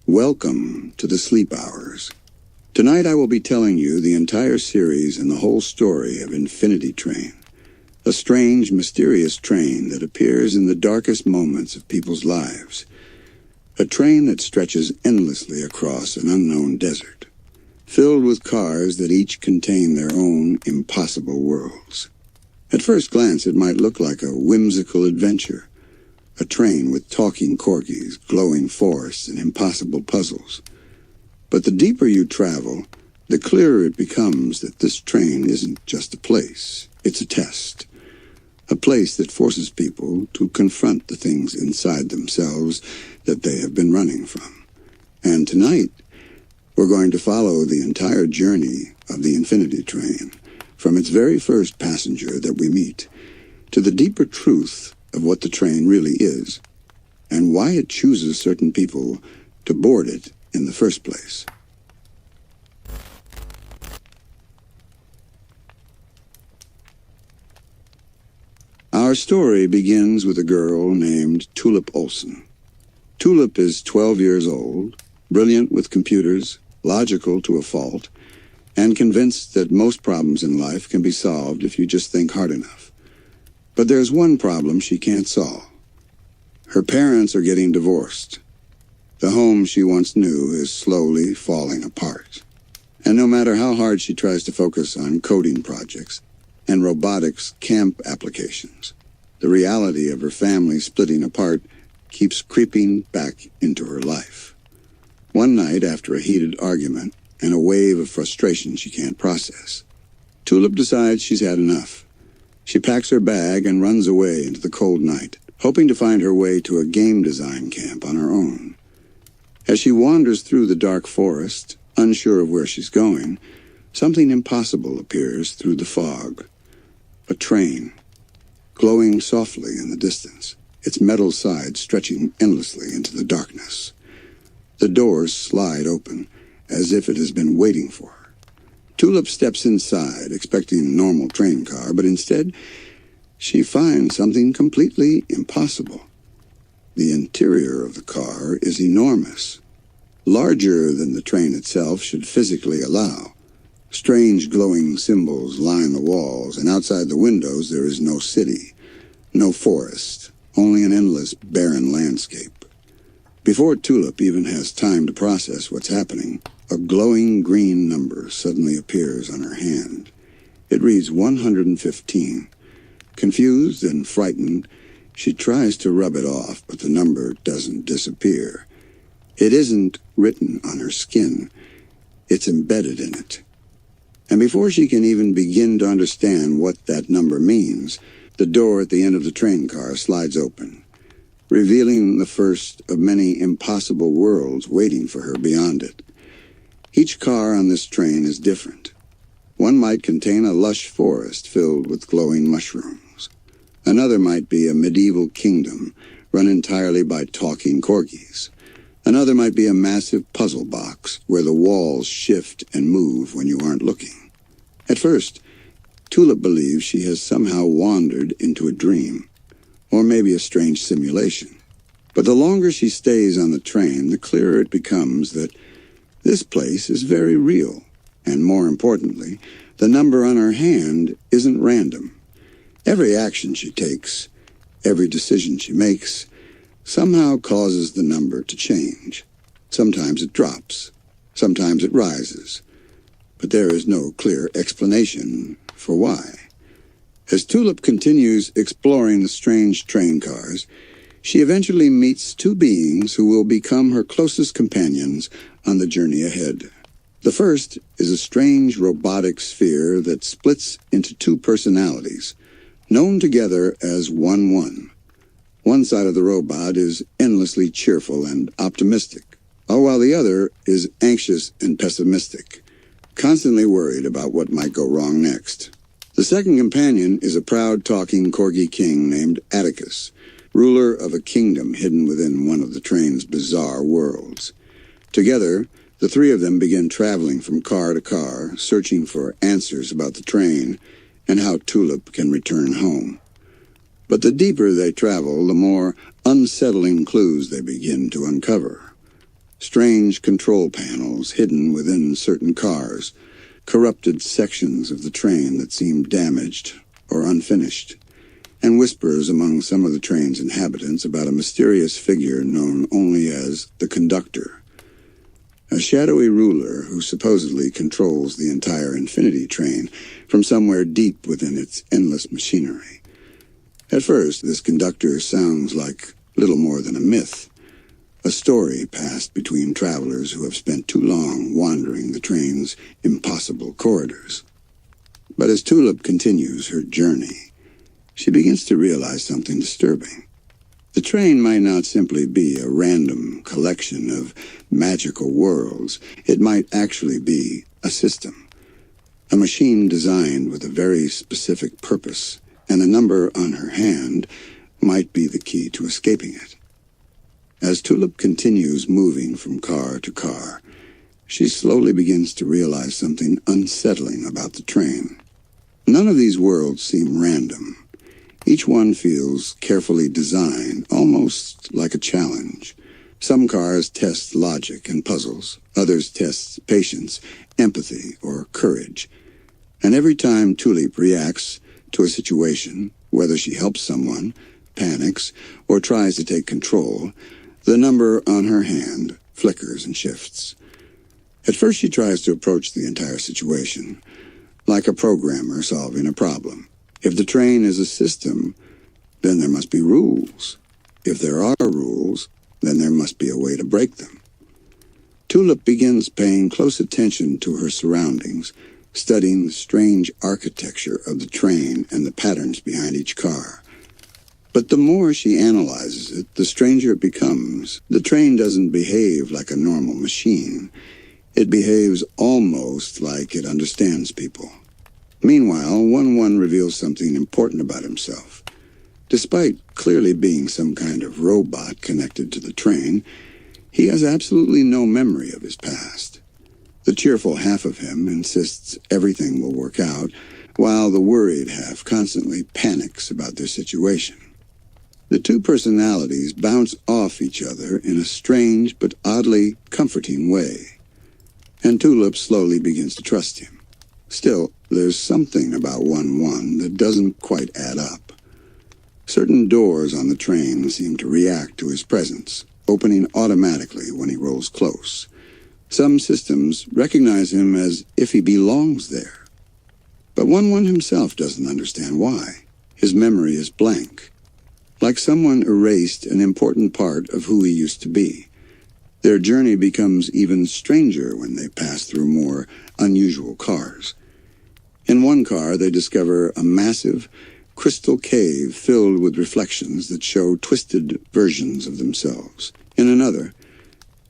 Welcome to the Sleep Hours. Tonight I will be telling you the entire series and the whole story of Infinity Train, a strange, mysterious train that appears in the darkest moments of people's lives. A train that stretches endlessly across an unknown desert, filled with cars that each contain their own impossible worlds. At first glance it might look like a whimsical adventure, a train with talking corgis, glowing forests, and impossible puzzles. But the deeper you travel, the clearer it becomes that this train isn't just a place, it's a test. A place that forces people to confront the things inside themselves that they have been running from. And tonight, we're going to follow the entire journey of the Infinity Train, from its very first passenger that we meet, to the deeper truth of what the train really is, and why it chooses certain people to board it in the first place. Our story begins with a girl named Tulip Olson. Tulip is 12 years old, brilliant with computers, logical to a fault, and convinced that most problems in life can be solved if you just think hard enough. But there's one problem she can't solve. Her parents are getting divorced. The home she once knew is slowly falling apart. And no matter how hard she tries to focus on coding projects and robotics camp applications, the reality of her family splitting apart keeps creeping back into her life. One night, after a heated argument and a wave of frustration she can't process, Tulip decides she's had enough. She packs her bag and runs away into the cold night, hoping to find her way to a game design camp on her own. As she wanders through the dark forest, unsure of where she's going, something impossible appears through the fog. A train, glowing softly in the distance, its metal sides stretching endlessly into the darkness. The doors slide open, as if it has been waiting for her. Tulip steps inside, expecting a normal train car, but instead, she finds something completely impossible. The interior of the car is enormous, larger than the train itself should physically allow. Strange glowing symbols line the walls, and outside the windows there is no city, no forest, only an endless, barren landscape. Before Tulip even has time to process what's happening, a glowing green number suddenly appears on her hand. It reads 115. Confused and frightened, she tries to rub it off, but the number doesn't disappear. It isn't written on her skin. It's embedded in it. And before she can even begin to understand what that number means, the door at the end of the train car slides open, revealing the first of many impossible worlds waiting for her beyond it. Each car on this train is different. One might contain a lush forest filled with glowing mushrooms. Another might be a medieval kingdom run entirely by talking corgis. Another might be a massive puzzle box where the walls shift and move when you aren't looking. At first, Tulip believes she has somehow wandered into a dream, or maybe a strange simulation. But the longer she stays on the train, the clearer it becomes that this place is very real, and more importantly, the number on her hand isn't random. Every action she takes, every decision she makes, somehow causes the number to change. Sometimes it drops, sometimes it rises, but there is no clear explanation for why. As Tulip continues exploring the strange train cars, she eventually meets two beings who will become her closest companions on the journey ahead. The first is a strange robotic sphere that splits into two personalities, known together as 1-1. One side of the robot is endlessly cheerful and optimistic, while the other is anxious and pessimistic, constantly worried about what might go wrong next. The second companion is a proud talking corgi king named Atticus, ruler of a kingdom hidden within one of the train's bizarre worlds. Together, the three of them begin traveling from car to car, searching for answers about the train and how Tulip can return home. But the deeper they travel, the more unsettling clues they begin to uncover. Strange control panels hidden within certain cars, corrupted sections of the train that seemed damaged or unfinished, and whispers among some of the train's inhabitants about a mysterious figure known only as the conductor, a shadowy ruler who supposedly controls the entire Infinity train from somewhere deep within its endless machinery. At first, this conductor sounds like little more than a myth, a story passed between travelers who have spent too long wandering the train's impossible corridors. But as Tulip continues her journey, she begins to realize something disturbing. The train might not simply be a random collection of magical worlds. It might actually be a system, a machine designed with a very specific purpose, and the number on her hand might be the key to escaping it. As Tulip continues moving from car to car, she slowly begins to realize something unsettling about the train. None of these worlds seem random. Each one feels carefully designed, almost like a challenge. Some cars test logic and puzzles. Others test patience, empathy, or courage. And every time Tulip reacts to a situation, whether she helps someone, panics, or tries to take control, the number on her hand flickers and shifts. At first she tries to approach the entire situation, like a programmer solving a problem. If the train is a system, then there must be rules. If there are rules, then there must be a way to break them. Tulip begins paying close attention to her surroundings, studying the strange architecture of the train and the patterns behind each car. But the more she analyzes it, the stranger it becomes. The train doesn't behave like a normal machine. It behaves almost like it understands people. Meanwhile, 1-1 reveals something important about himself. Despite clearly being some kind of robot connected to the train, he has absolutely no memory of his past. The cheerful half of him insists everything will work out, while the worried half constantly panics about their situation. The two personalities bounce off each other in a strange but oddly comforting way, and Tulip slowly begins to trust him. Still, there's something about 1-1 that doesn't quite add up. Certain doors on the train seem to react to his presence, opening automatically when he rolls close. Some systems recognize him as if he belongs there. But 1-1 himself doesn't understand why. His memory is blank, like someone erased an important part of who he used to be. Their journey becomes even stranger when they pass through more unusual cars. In one car, they discover a massive crystal cave filled with reflections that show twisted versions of themselves. In another,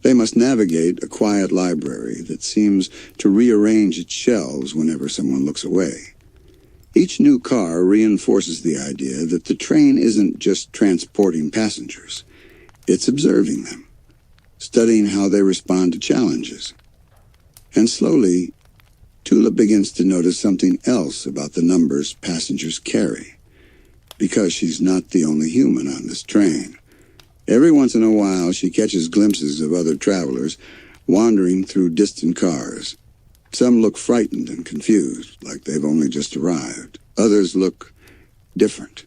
they must navigate a quiet library that seems to rearrange its shelves whenever someone looks away. Each new car reinforces the idea that the train isn't just transporting passengers. It's observing them, studying how they respond to challenges. And slowly, Tulip begins to notice something else about the numbers passengers carry, because she's not the only human on this train. Every once in a while, she catches glimpses of other travelers wandering through distant cars. Some look frightened and confused, like they've only just arrived. Others look different,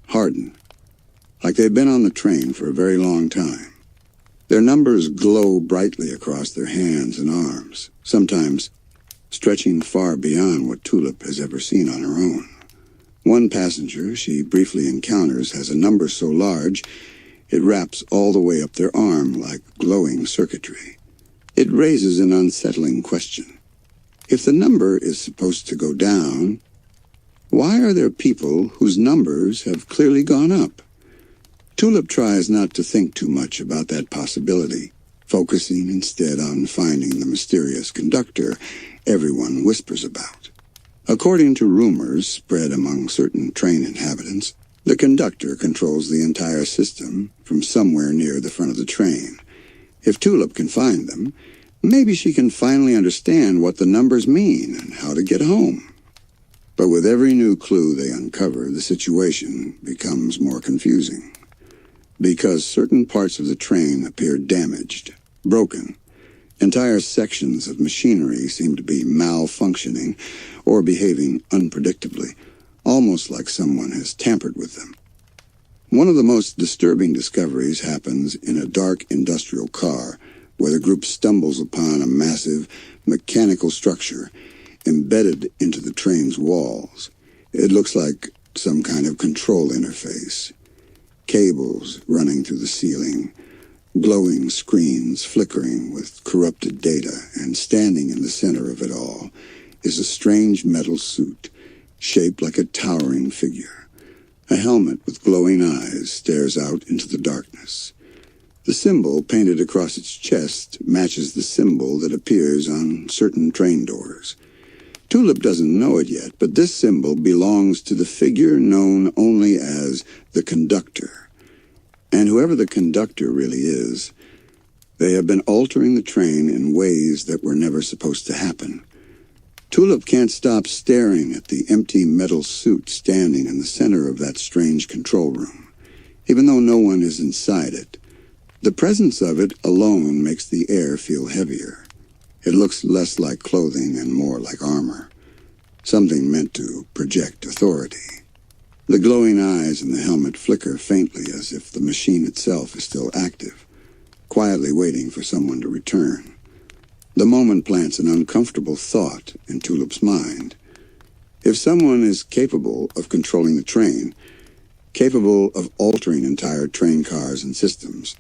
hardened, like they've been on the train for a very long time. Their numbers glow brightly across their hands and arms, sometimes stretching far beyond what Tulip has ever seen on her own. One passenger she briefly encounters has a number so large it wraps all the way up their arm like glowing circuitry. It raises an unsettling question. If the number is supposed to go down, why are there people whose numbers have clearly gone up? Tulip tries not to think too much about that possibility, focusing instead on finding the mysterious conductor everyone whispers about. According to rumors spread among certain train inhabitants, the conductor controls the entire system from somewhere near the front of the train. If Tulip can find them, maybe she can finally understand what the numbers mean and how to get home. But with every new clue they uncover, the situation becomes more confusing. Because certain parts of the train appear damaged, broken. Entire sections of machinery seem to be malfunctioning or behaving unpredictably, almost like someone has tampered with them. One of the most disturbing discoveries happens in a dark industrial car where the group stumbles upon a massive mechanical structure embedded into the train's walls. It looks like some kind of control interface. Cables running through the ceiling, glowing screens flickering with corrupted data, and standing in the center of it all is a strange metal suit shaped like a towering figure. A helmet with glowing eyes stares out into the darkness. The symbol painted across its chest matches the symbol that appears on certain train doors. Tulip doesn't know it yet, but this symbol belongs to the figure known only as the conductor. And whoever the conductor really is, they have been altering the train in ways that were never supposed to happen. Tulip can't stop staring at the empty metal suit standing in the center of that strange control room, even though no one is inside it. The presence of it alone makes the air feel heavier. It looks less like clothing and more like armor, something meant to project authority. The glowing eyes in the helmet flicker faintly as if the machine itself is still active, quietly waiting for someone to return. The moment plants an uncomfortable thought in Tulip's mind. If someone is capable of controlling the train, capable of altering entire train cars and systems,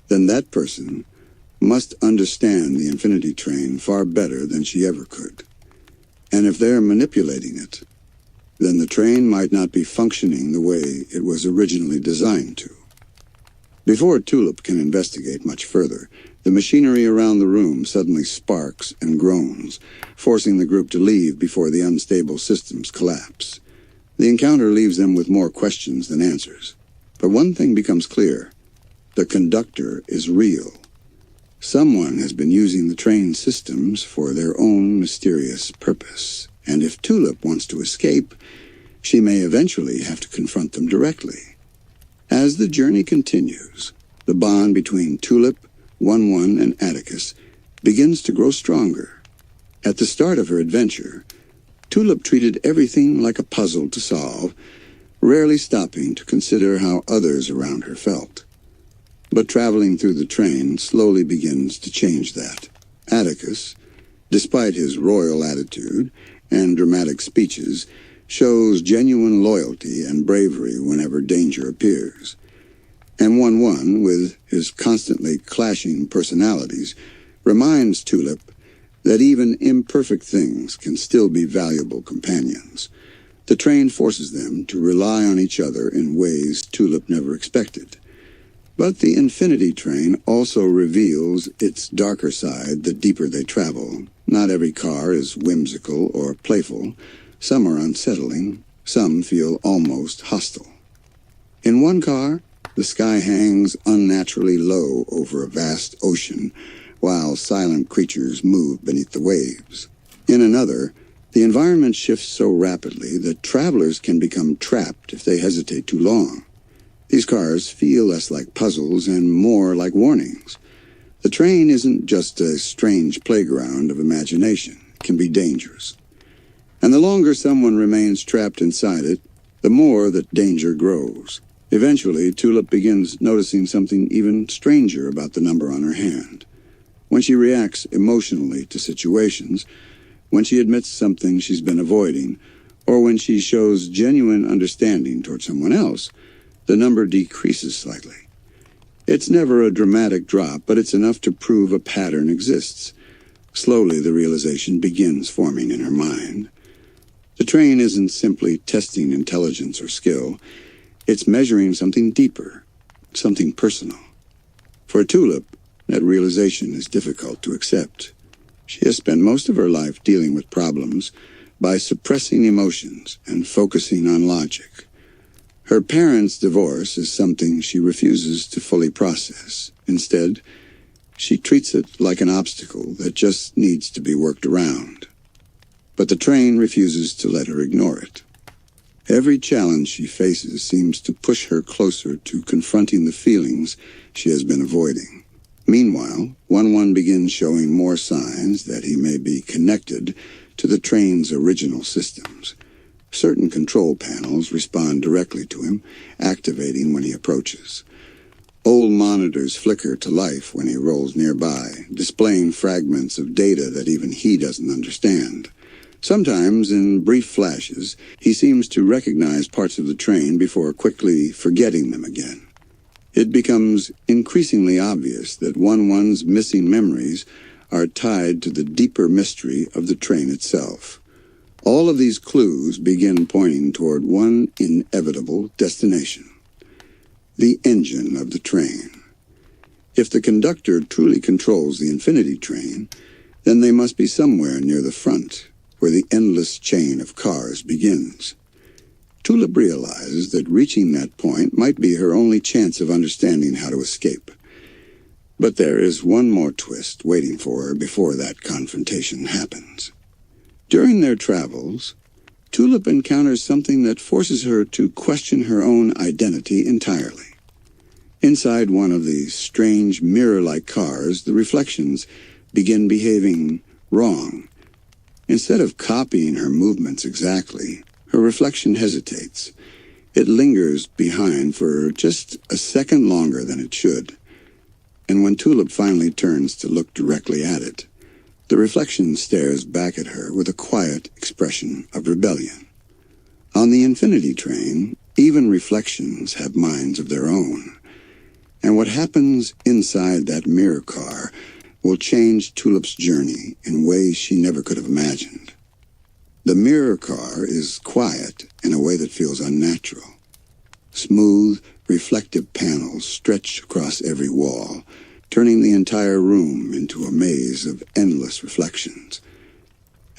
then that person must understand the Infinity Train far better than she ever could. And if they're manipulating it, then the train might not be functioning the way it was originally designed to. Before Tulip can investigate much further, the machinery around the room suddenly sparks and groans, forcing the group to leave before the unstable systems collapse. The encounter leaves them with more questions than answers. But one thing becomes clear. The conductor is real. Someone has been using the train systems for their own mysterious purpose, and if Tulip wants to escape, she may eventually have to confront them directly. As the journey continues, the bond between Tulip, 1-1, and Atticus begins to grow stronger. At the start of her adventure, Tulip treated everything like a puzzle to solve, rarely stopping to consider how others around her felt. But traveling through the train slowly begins to change that. Atticus, despite his royal attitude and dramatic speeches, shows genuine loyalty and bravery whenever danger appears. And 1-1, with his constantly clashing personalities, reminds Tulip that even imperfect things can still be valuable companions. The train forces them to rely on each other in ways Tulip never expected. But the Infinity Train also reveals its darker side the deeper they travel. Not every car is whimsical or playful. Some are unsettling. Some feel almost hostile. In one car, the sky hangs unnaturally low over a vast ocean, while silent creatures move beneath the waves. In another, the environment shifts so rapidly that travelers can become trapped if they hesitate too long. These cars feel less like puzzles and more like warnings. The train isn't just a strange playground of imagination. It can be dangerous. And the longer someone remains trapped inside it, the more that danger grows. Eventually, Tulip begins noticing something even stranger about the number on her hand. When she reacts emotionally to situations, when she admits something she's been avoiding, or when she shows genuine understanding toward someone else, the number decreases slightly. It's never a dramatic drop, but it's enough to prove a pattern exists. Slowly, the realization begins forming in her mind. The train isn't simply testing intelligence or skill. It's measuring something deeper, something personal. For Tulip, that realization is difficult to accept. She has spent most of her life dealing with problems by suppressing emotions and focusing on logic. Her parents' divorce is something she refuses to fully process. Instead, she treats it like an obstacle that just needs to be worked around. But the train refuses to let her ignore it. Every challenge she faces seems to push her closer to confronting the feelings she has been avoiding. Meanwhile, 1-1 begins showing more signs that he may be connected to the train's original systems. Certain control panels respond directly to him, activating when he approaches. Old monitors flicker to life when he rolls nearby, displaying fragments of data that even he doesn't understand. Sometimes, in brief flashes, he seems to recognize parts of the train before quickly forgetting them again. It becomes increasingly obvious that 1-1's missing memories are tied to the deeper mystery of the train itself. All of these clues begin pointing toward one inevitable destination: the engine of the train. If the conductor truly controls the infinity train, then they must be somewhere near the front, where the endless chain of cars begins. Tulip realizes that reaching that point might be her only chance of understanding how to escape. But there is one more twist waiting for her before that confrontation happens. During their travels, Tulip encounters something that forces her to question her own identity entirely. Inside one of these strange mirror-like cars, the reflections begin behaving wrong. Instead of copying her movements exactly, her reflection hesitates. It lingers behind for just a second longer than it should. And when Tulip finally turns to look directly at it, the reflection stares back at her with a quiet expression of rebellion. On the infinity train, even reflections have minds of their own. And what happens inside that mirror car will change Tulip's journey in ways she never could have imagined. The mirror car is quiet in a way that feels unnatural. Smooth, reflective panels stretch across every wall, turning the entire room into a maze of endless reflections.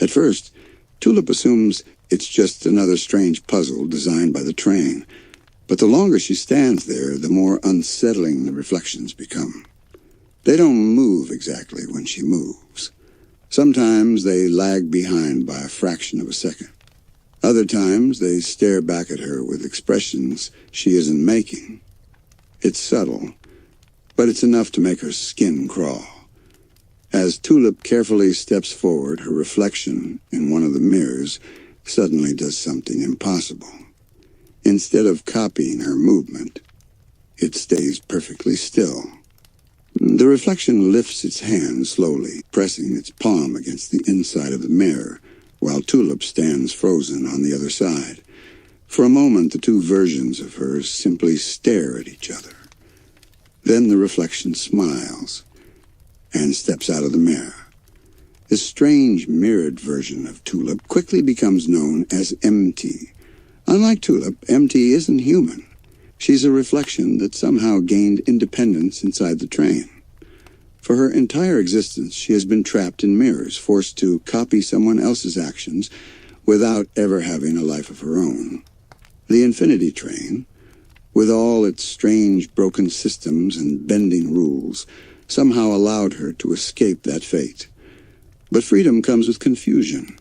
At first, Tulip assumes it's just another strange puzzle designed by the train, but the longer she stands there, the more unsettling the reflections become. They don't move exactly when she moves. Sometimes they lag behind by a fraction of a second. Other times they stare back at her with expressions she isn't making. It's subtle, but it's enough to make her skin crawl. As Tulip carefully steps forward, her reflection in one of the mirrors suddenly does something impossible. Instead of copying her movement, it stays perfectly still. The reflection lifts its hand slowly, pressing its palm against the inside of the mirror, while Tulip stands frozen on the other side. For a moment, the two versions of her simply stare at each other. Then the reflection smiles and steps out of the mirror. This strange mirrored version of Tulip quickly becomes known as MT. Unlike Tulip, MT isn't human. She's a reflection that somehow gained independence inside the train. For her entire existence, she has been trapped in mirrors, forced to copy someone else's actions without ever having a life of her own. The infinity train, with all its strange broken systems and bending rules, somehow allowed her to escape that fate. But freedom comes with confusion.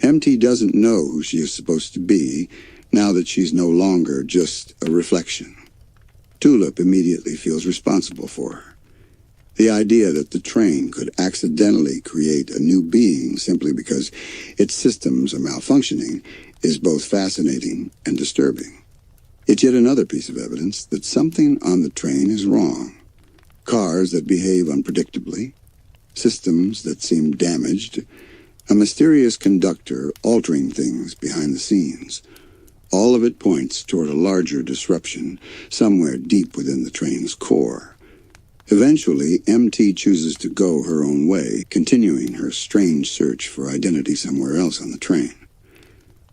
MT doesn't know who she is supposed to be, now that she's no longer just a reflection. Tulip immediately feels responsible for her. The idea that the train could accidentally create a new being simply because its systems are malfunctioning is both fascinating and disturbing. It's yet another piece of evidence that something on the train is wrong. Cars that behave unpredictably, systems that seem damaged, a mysterious conductor altering things behind the scenes. All of it points toward a larger disruption somewhere deep within the train's core. Eventually, MT chooses to go her own way, continuing her strange search for identity somewhere else on the train.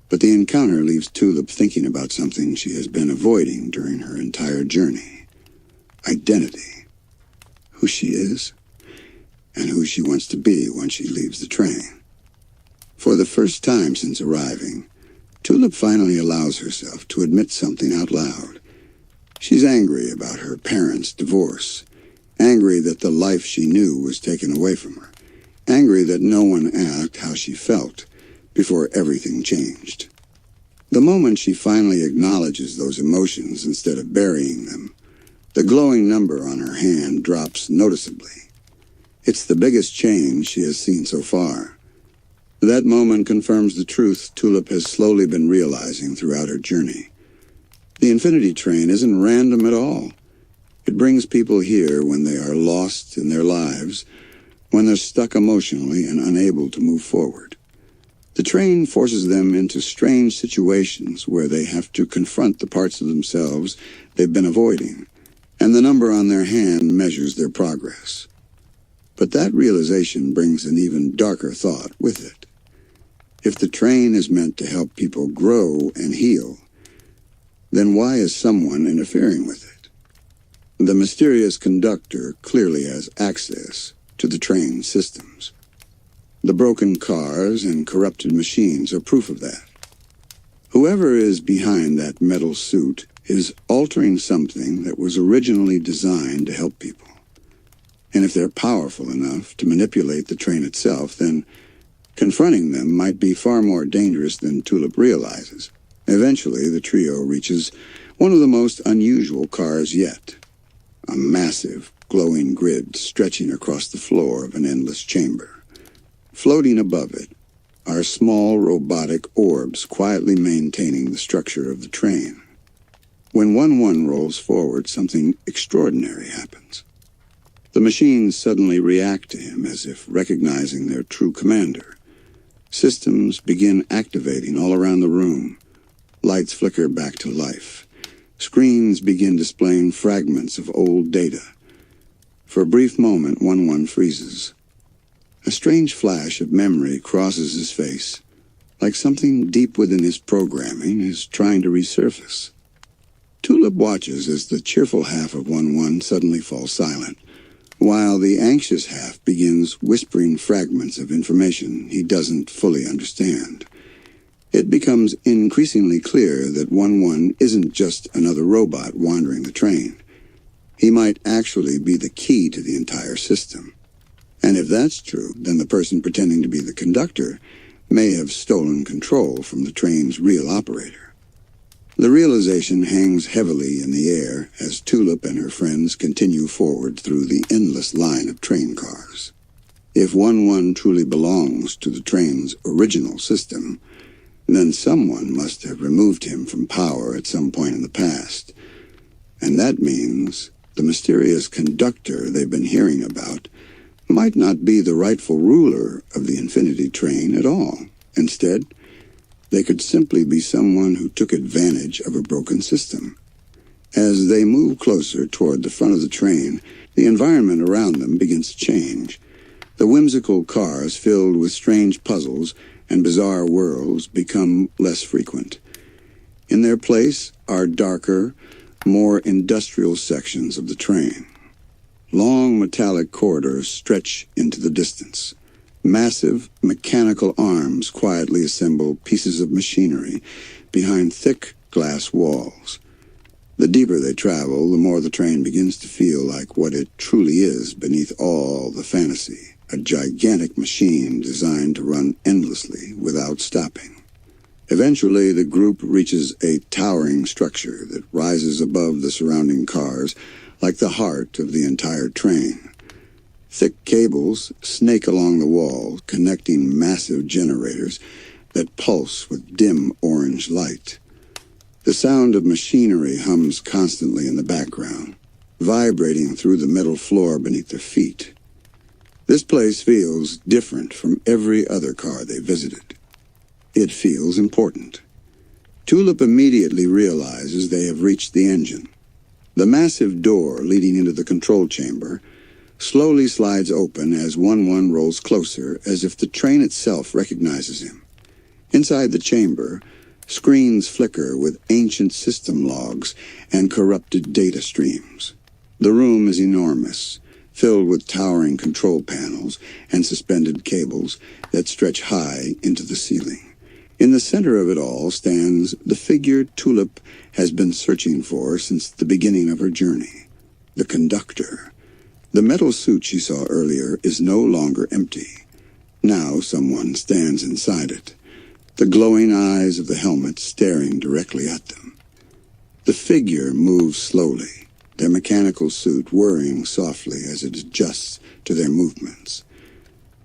But the encounter leaves Tulip thinking about something she has been avoiding during her entire journey. Identity. Who she is, and who she wants to be when she leaves the train. For the first time since arriving, Tulip finally allows herself to admit something out loud. She's angry about her parents' divorce, angry that the life she knew was taken away from her, angry that no one asked how she felt before everything changed. The moment she finally acknowledges those emotions instead of burying them, The glowing number on her hand drops noticeably. It's the biggest change she has seen so far. That moment confirms the truth Tulip has slowly been realizing throughout her journey. The infinity train isn't random at all. It brings people here when they are lost in their lives, when they're stuck emotionally and unable to move forward. The train forces them into strange situations where they have to confront the parts of themselves they've been avoiding, and the number on their hand measures their progress. But that realization brings an even darker thought with it. If the train is meant to help people grow and heal, then why is someone interfering with it? The mysterious conductor clearly has access to the train's systems. The broken cars and corrupted machines are proof of that. Whoever is behind that metal suit is altering something that was originally designed to help people. And if they're powerful enough to manipulate the train itself, then confronting them might be far more dangerous than Tulip realizes. Eventually, the trio reaches one of the most unusual cars yet. A massive, glowing grid stretching across the floor of an endless chamber. Floating above it are small robotic orbs quietly maintaining the structure of the train. When 1-1 rolls forward, something extraordinary happens. The machines suddenly react to him as if recognizing their true commander. Systems begin activating all around the room. Lights flicker back to life. Screens begin displaying fragments of old data. For a brief moment, 1-1 freezes. A strange flash of memory crosses his face, like something deep within his programming is trying to resurface. Tulip watches as the cheerful half of 1-1 suddenly falls silent, while the anxious half begins whispering fragments of information he doesn't fully understand. It becomes increasingly clear that 1-1 isn't just another robot wandering the train. He might actually be the key to the entire system. And if that's true, then the person pretending to be the conductor may have stolen control from the train's real operator. The realization hangs heavily in the air as Tulip and her friends continue forward through the endless line of train cars. If 1-1 truly belongs to the train's original system, then someone must have removed him from power at some point in the past. And that means the mysterious conductor they've been hearing about might not be the rightful ruler of the infinity train at all. Instead, they could simply be someone who took advantage of a broken system. As they move closer toward the front of the train, the environment around them begins to change. The whimsical cars filled with strange puzzles and bizarre worlds become less frequent. In their place are darker, more industrial sections of the train. Long metallic corridors stretch into the distance. Massive mechanical arms quietly assemble pieces of machinery behind thick glass walls. The deeper they travel, the more the train begins to feel like what it truly is beneath all the fantasy, a gigantic machine designed to run endlessly without stopping. Eventually, the group reaches a towering structure that rises above the surrounding cars like the heart of the entire train. Thick cables snake along the wall, connecting massive generators that pulse with dim orange light. The sound of machinery hums constantly in the background, vibrating through the metal floor beneath their feet. This place feels different from every other car they visited. It feels important. Tulip immediately realizes they have reached the engine. The massive door leading into the control chamber slowly slides open as 1-1 rolls closer, as if the train itself recognizes him. Inside the chamber, screens flicker with ancient system logs and corrupted data streams. The room is enormous, filled with towering control panels and suspended cables that stretch high into the ceiling. In the center of it all stands the figure Tulip has been searching for since the beginning of her journey, the conductor. The metal suit she saw earlier is no longer empty. Now someone stands inside it, the glowing eyes of the helmet staring directly at them. The figure moves slowly, their mechanical suit whirring softly as it adjusts to their movements.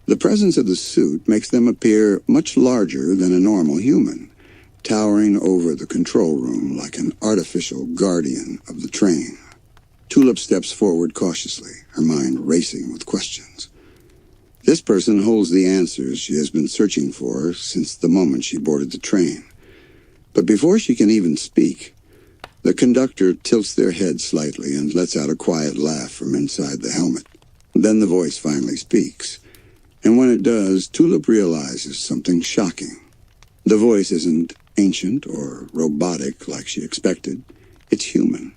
The presence of the suit makes them appear much larger than a normal human, towering over the control room like an artificial guardian of the train. Tulip steps forward cautiously, her mind racing with questions. This person holds the answers she has been searching for since the moment she boarded the train. But before she can even speak, the conductor tilts their head slightly and lets out a quiet laugh from inside the helmet. Then the voice finally speaks, and when it does, Tulip realizes something shocking. The voice isn't ancient or robotic like she expected. It's human.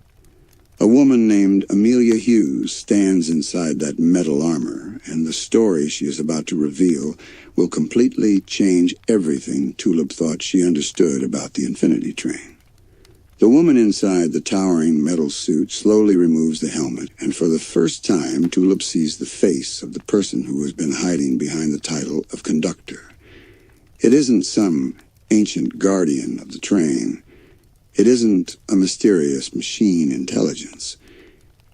A woman named Amelia Hughes stands inside that metal armor, and the story she is about to reveal will completely change everything Tulip thought she understood about the Infinity Train. The woman inside the towering metal suit slowly removes the helmet, and for the first time, Tulip sees the face of the person who has been hiding behind the title of conductor. It isn't some ancient guardian of the train. It isn't a mysterious machine intelligence.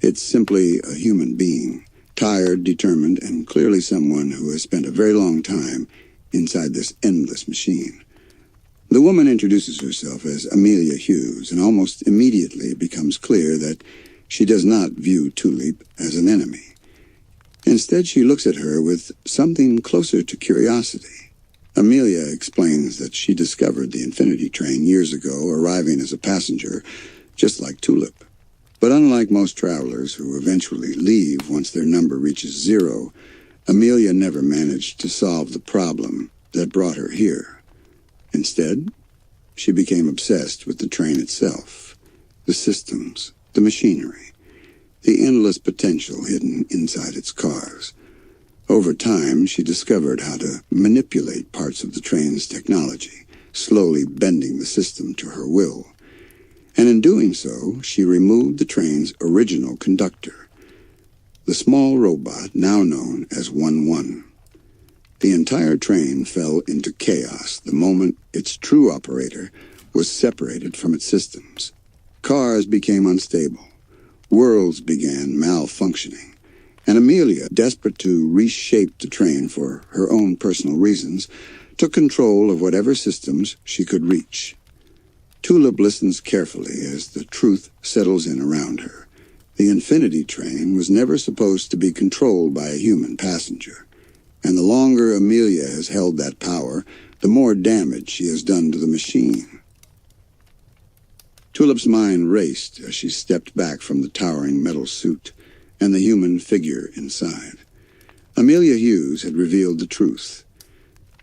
It's simply a human being, tired, determined, and clearly someone who has spent a very long time inside this endless machine. The woman introduces herself as Amelia Hughes, and almost immediately it becomes clear that she does not view Tulip as an enemy. Instead, she looks at her with something closer to curiosity. Amelia explains that she discovered the Infinity Train years ago, arriving as a passenger, just like Tulip. But unlike most travelers who eventually leave once their number reaches 0, Amelia never managed to solve the problem that brought her here. Instead, she became obsessed with the train itself, the systems, the machinery, the endless potential hidden inside its cars. Over time, she discovered how to manipulate parts of the train's technology, slowly bending the system to her will. And in doing so, she removed the train's original conductor, the small robot now known as 1-1. The entire train fell into chaos the moment its true operator was separated from its systems. Cars became unstable. Worlds began malfunctioning. And Amelia, desperate to reshape the train for her own personal reasons, took control of whatever systems she could reach. Tulip listens carefully as the truth settles in around her. The Infinity Train was never supposed to be controlled by a human passenger, and the longer Amelia has held that power, the more damage she has done to the machine. Tulip's mind raced as she stepped back from the towering metal suit and the human figure inside. Amelia Hughes had revealed the truth.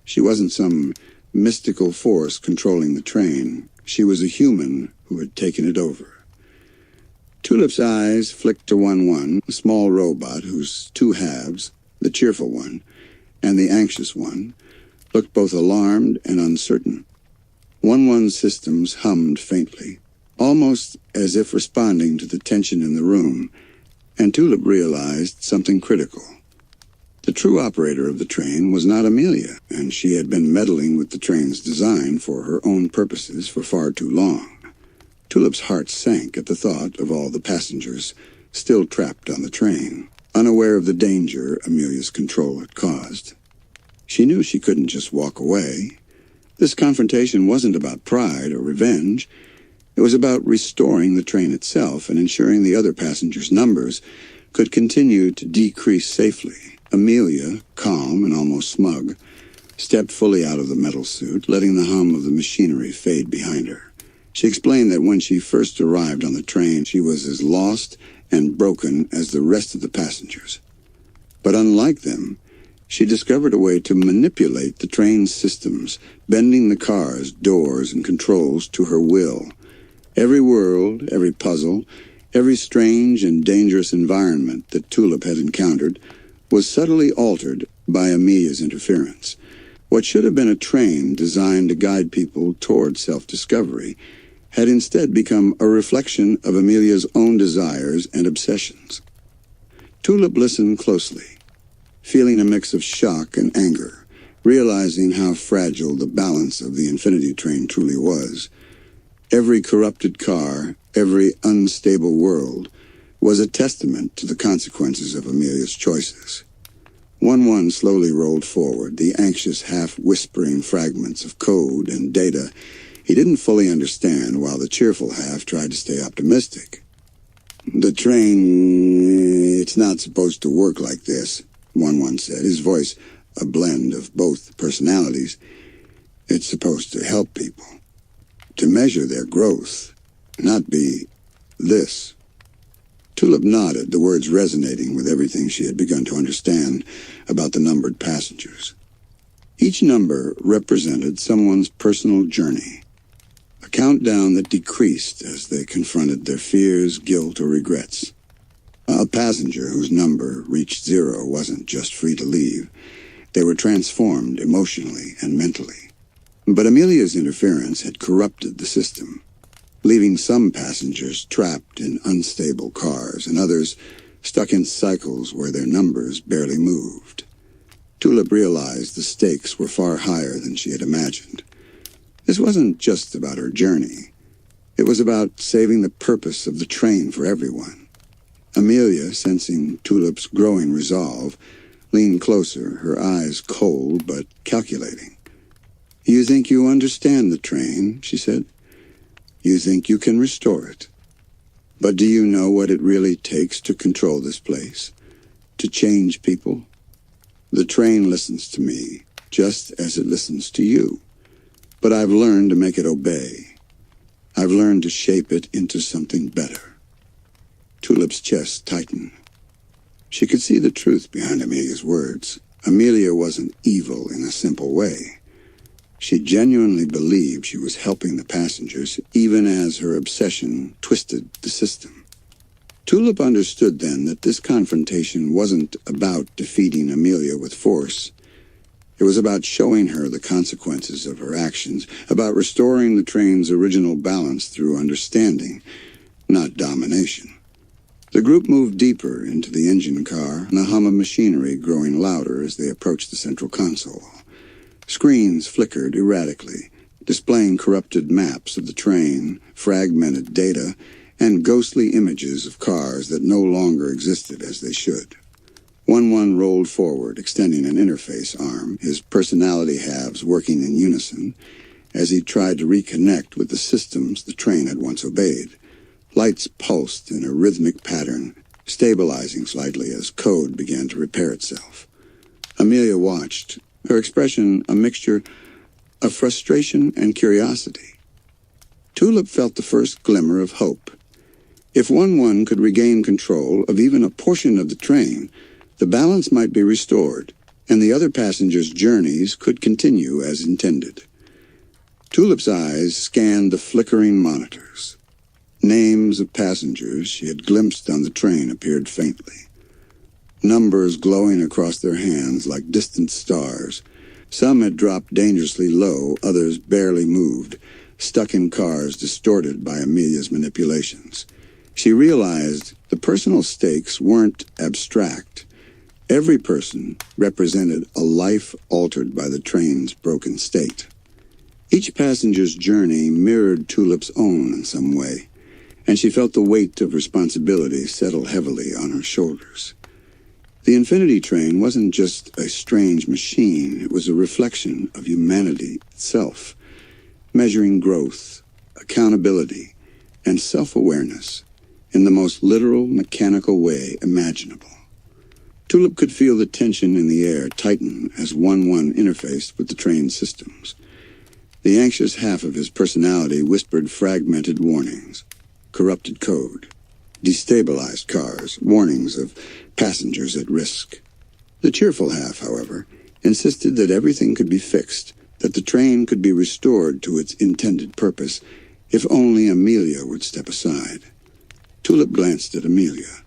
She wasn't some mystical force controlling the train. She was a human who had taken it over. Tulip's eyes flicked to 1-1, a small robot whose two halves, the cheerful one and the anxious one, looked both alarmed and uncertain. 1-1's systems hummed faintly, almost as if responding to the tension in the room, and Tulip realized something critical. The true operator of the train was not Amelia, and she had been meddling with the train's design for her own purposes for far too long. Tulip's heart sank at the thought of all the passengers still trapped on the train, unaware of the danger Amelia's control had caused. She knew she couldn't just walk away. This confrontation wasn't about pride or revenge. It was about restoring the train itself and ensuring the other passengers' numbers could continue to decrease safely. Amelia, calm and almost smug, stepped fully out of the metal suit, letting the hum of the machinery fade behind her. She explained that when she first arrived on the train, she was as lost and broken as the rest of the passengers. But unlike them, she discovered a way to manipulate the train's systems, bending the cars, doors, and controls to her will. Every world, every puzzle, every strange and dangerous environment that Tulip had encountered was subtly altered by Amelia's interference. What should have been a train designed to guide people toward self-discovery had instead become a reflection of Amelia's own desires and obsessions. Tulip listened closely, feeling a mix of shock and anger, realizing how fragile the balance of the Infinity Train truly was. Every corrupted car, every unstable world, was a testament to the consequences of Amelia's choices. 1-1 slowly rolled forward, the anxious, half-whispering fragments of code and data he didn't fully understand, while the cheerful half tried to stay optimistic. "The train, it's not supposed to work like this," 1-1 said, his voice a blend of both personalities. "It's supposed to help people, to measure their growth, not be this." Tulip nodded, the words resonating with everything she had begun to understand about the numbered passengers. Each number represented someone's personal journey, a countdown that decreased as they confronted their fears, guilt, or regrets. A passenger whose number reached 0 wasn't just free to leave. They were transformed emotionally and mentally. But Amelia's interference had corrupted the system, leaving some passengers trapped in unstable cars and others stuck in cycles where their numbers barely moved. Tulip realized the stakes were far higher than she had imagined. This wasn't just about her journey. It was about saving the purpose of the train for everyone. Amelia, sensing Tulip's growing resolve, leaned closer, her eyes cold but calculating. "You think you understand the train," she said. "You think you can restore it. But do you know what it really takes to control this place? To change people? The train listens to me, just as it listens to you. But I've learned to make it obey. I've learned to shape it into something better." Tulip's chest tightened. She could see the truth behind Amelia's words. Amelia wasn't evil in a simple way. She genuinely believed she was helping the passengers, even as her obsession twisted the system. Tulip understood then that this confrontation wasn't about defeating Amelia with force. It was about showing her the consequences of her actions, about restoring the train's original balance through understanding, not domination. The group moved deeper into the engine car, the hum of machinery growing louder as they approached the central console. Screens flickered erratically, displaying corrupted maps of the train, fragmented data, and ghostly images of cars that no longer existed as they should. 1-1 rolled forward, extending an interface arm, his personality halves working in unison, as he tried to reconnect with the systems the train had once obeyed. Lights pulsed in a rhythmic pattern, stabilizing slightly as code began to repair itself. Amelia watched, her expression a mixture of frustration and curiosity. Tulip felt the first glimmer of hope. If 1-1 could regain control of even a portion of the train, the balance might be restored, and the other passengers' journeys could continue as intended. Tulip's eyes scanned the flickering monitors. Names of passengers she had glimpsed on the train appeared faintly. Numbers glowing across their hands like distant stars. Some had dropped dangerously low, others barely moved, stuck in cars distorted by Amelia's manipulations. She realized the personal stakes weren't abstract. Every person represented a life altered by the train's broken state. Each passenger's journey mirrored Tulip's own in some way, and she felt the weight of responsibility settle heavily on her shoulders. The Infinity Train wasn't just a strange machine, it was a reflection of humanity itself, measuring growth, accountability, and self-awareness in the most literal, mechanical way imaginable. Tulip could feel the tension in the air tighten as 1-1 interfaced with the train's systems. The anxious half of his personality whispered fragmented warnings, corrupted code, destabilized cars, warnings of passengers at risk. The cheerful half, however, insisted that everything could be fixed, that the train could be restored to its intended purpose, if only Amelia would step aside. Tulip glanced at Amelia.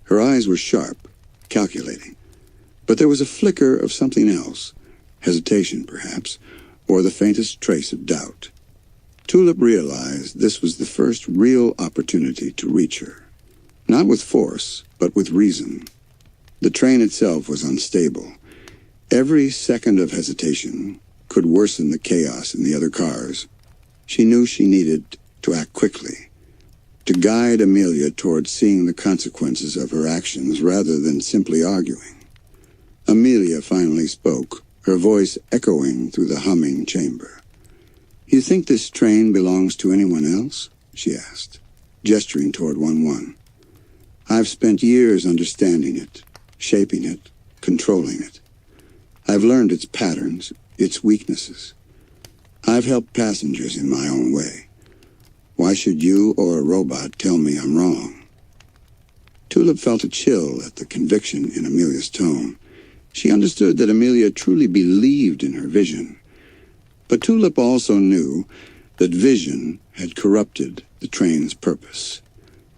Her eyes were sharp, calculating. But there was a flicker of something else, hesitation perhaps, or the faintest trace of doubt. Tulip realized this was the first real opportunity to reach her. Not with force, but with reason. The train itself was unstable. Every second of hesitation could worsen the chaos in the other cars. She knew she needed to act quickly. to guide Amelia towards seeing the consequences of her actions rather than simply arguing. Amelia finally spoke, her voice echoing through the humming chamber. "You think this train belongs to anyone else?" she asked, gesturing toward 1-1. "I've spent years understanding it, shaping it, controlling it. I've learned its patterns, its weaknesses. I've helped passengers in my own way. Why should you or a robot tell me I'm wrong?" Tulip felt a chill at the conviction in Amelia's tone. She understood that Amelia truly believed in her vision. But Tulip also knew that vision had corrupted the train's purpose.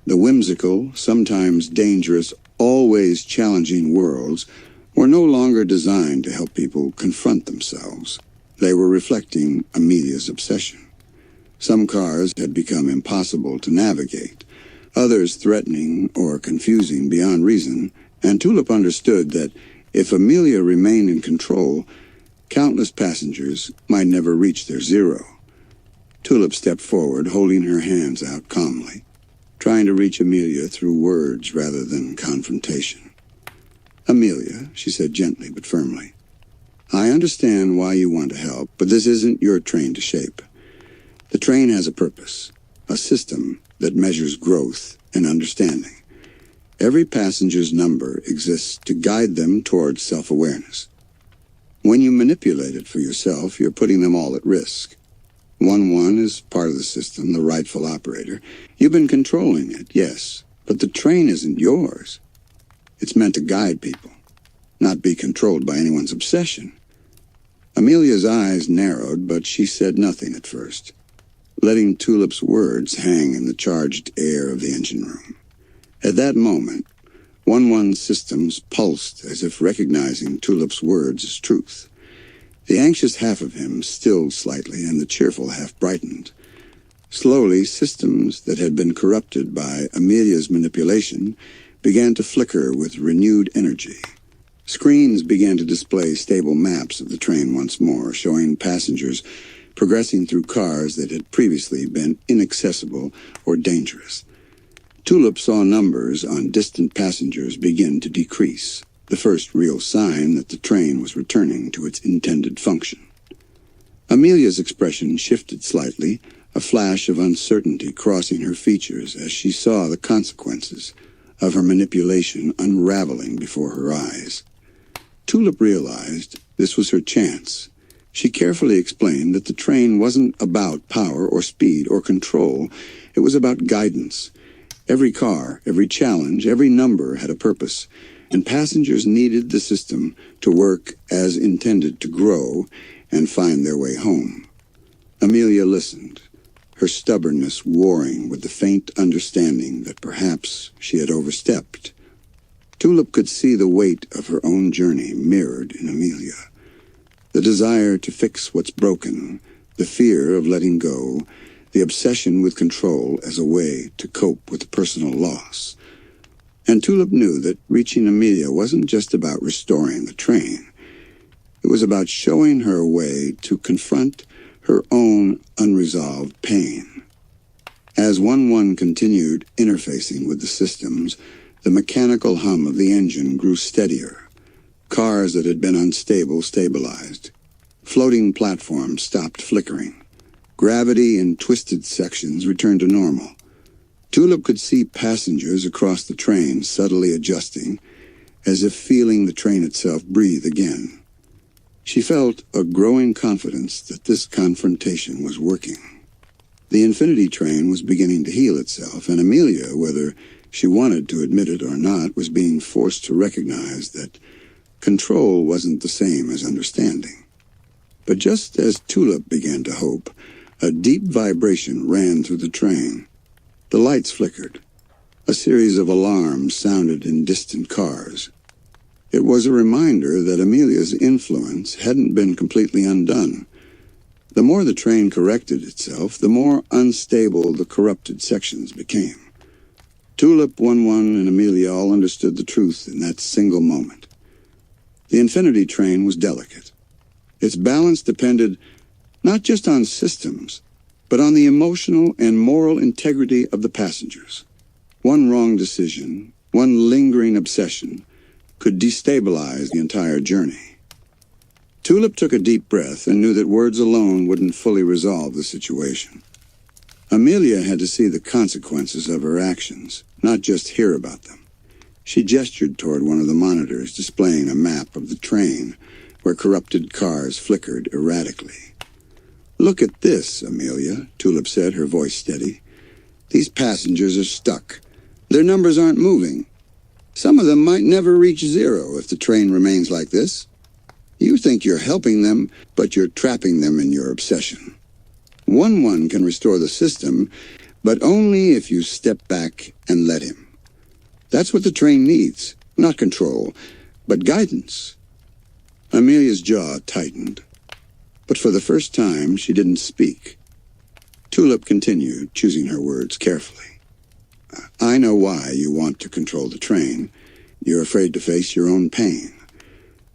The whimsical, sometimes dangerous, always challenging worlds were no longer designed to help people confront themselves. They were reflecting Amelia's obsession. Some cars had become impossible to navigate, others threatening or confusing beyond reason, and Tulip understood that if Amelia remained in control, countless passengers might never reach their zero. Tulip stepped forward, holding her hands out calmly, trying to reach Amelia through words rather than confrontation. "Amelia," she said gently but firmly, "I understand why you want to help, but this isn't your train to shape. The train has a purpose, a system that measures growth and understanding. Every passenger's number exists to guide them towards self-awareness. When you manipulate it for yourself, you're putting them all at risk. 1-1 is part of the system, the rightful operator. You've been controlling it, yes, but the train isn't yours. It's meant to guide people, not be controlled by anyone's obsession." Amelia's eyes narrowed, but she said nothing at first, letting Tulip's words hang in the charged air of the engine room. At that moment, 1-1's systems pulsed as if recognizing Tulip's words as truth. The anxious half of him stilled slightly, and the cheerful half brightened. Slowly, systems that had been corrupted by Amelia's manipulation began to flicker with renewed energy. Screens began to display stable maps of the train once more, showing passengers progressing through cars that had previously been inaccessible or dangerous. Tulip saw numbers on distant passengers begin to decrease, the first real sign that the train was returning to its intended function. Amelia's expression shifted slightly, a flash of uncertainty crossing her features as she saw the consequences of her manipulation unraveling before her eyes. Tulip realized this was her chance. She carefully explained that the train wasn't about power or speed or control. It was about guidance. Every car, every challenge, every number had a purpose, and passengers needed the system to work as intended to grow and find their way home. Amelia listened, her stubbornness warring with the faint understanding that perhaps she had overstepped. Tulip could see the weight of her own journey mirrored in Amelia. The desire to fix what's broken, the fear of letting go, the obsession with control as a way to cope with personal loss. And Tulip knew that reaching Amelia wasn't just about restoring the train. It was about showing her a way to confront her own unresolved pain. As 1-1 continued interfacing with the systems, the mechanical hum of the engine grew steadier. Cars that had been unstable stabilized. Floating platforms stopped flickering. Gravity in twisted sections returned to normal. Tulip could see passengers across the train subtly adjusting, as if feeling the train itself breathe again. She felt a growing confidence that this confrontation was working. The Infinity train was beginning to heal itself, and Amelia, whether she wanted to admit it or not, was being forced to recognize that control wasn't the same as understanding. But just as Tulip began to hope, a deep vibration ran through the train. The lights flickered. A series of alarms sounded in distant cars. It was a reminder that Amelia's influence hadn't been completely undone. The more the train corrected itself, the more unstable the corrupted sections became. Tulip, 1-1, and Amelia all understood the truth in that single moment. The Infinity train was delicate. Its balance depended not just on systems, but on the emotional and moral integrity of the passengers. One wrong decision, one lingering obsession, could destabilize the entire journey. Tulip took a deep breath and knew that words alone wouldn't fully resolve the situation. Amelia had to see the consequences of her actions, not just hear about them. She gestured toward one of the monitors displaying a map of the train, where corrupted cars flickered erratically. "Look at this, Amelia," Tulip said, her voice steady. "These passengers are stuck. Their numbers aren't moving. Some of them might never reach zero if the train remains like this. You think you're helping them, but you're trapping them in your obsession. 1-1 can restore the system, but only if you step back and let him. That's what the train needs, not control, but guidance." Amelia's jaw tightened, but for the first time she didn't speak. Tulip continued, choosing her words carefully. "I know why you want to control the train. You're afraid to face your own pain.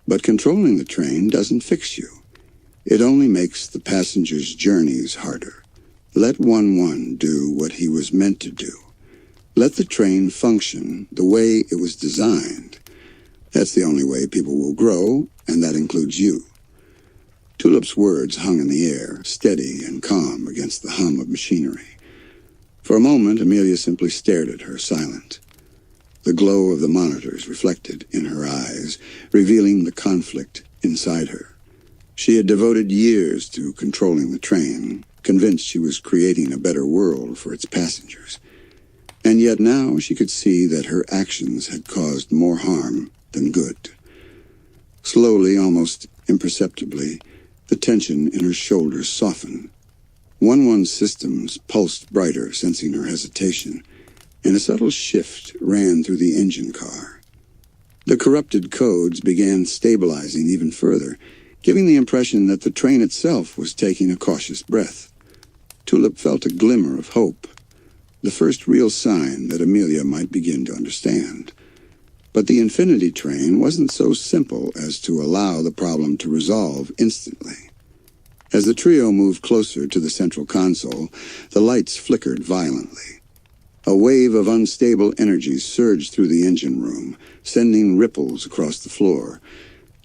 But controlling the train doesn't fix you. It only makes the passengers' journeys harder. Let 1-1 do what he was meant to do. Let the train function the way it was designed. That's the only way people will grow, and that includes you." Tulip's words hung in the air, steady and calm against the hum of machinery. For a moment, Amelia simply stared at her, silent. The glow of the monitors reflected in her eyes, revealing the conflict inside her. She had devoted years to controlling the train, convinced she was creating a better world for its passengers. And yet now she could see that her actions had caused more harm than good. Slowly, almost imperceptibly, the tension in her shoulders softened. 1-1's systems pulsed brighter, sensing her hesitation, and a subtle shift ran through the engine car. The corrupted codes began stabilizing even further, giving the impression that the train itself was taking a cautious breath. Tulip felt a glimmer of hope, the first real sign that Amelia might begin to understand. But the Infinity train wasn't so simple as to allow the problem to resolve instantly. As the trio moved closer to the central console, the lights flickered violently. A wave of unstable energy surged through the engine room, sending ripples across the floor.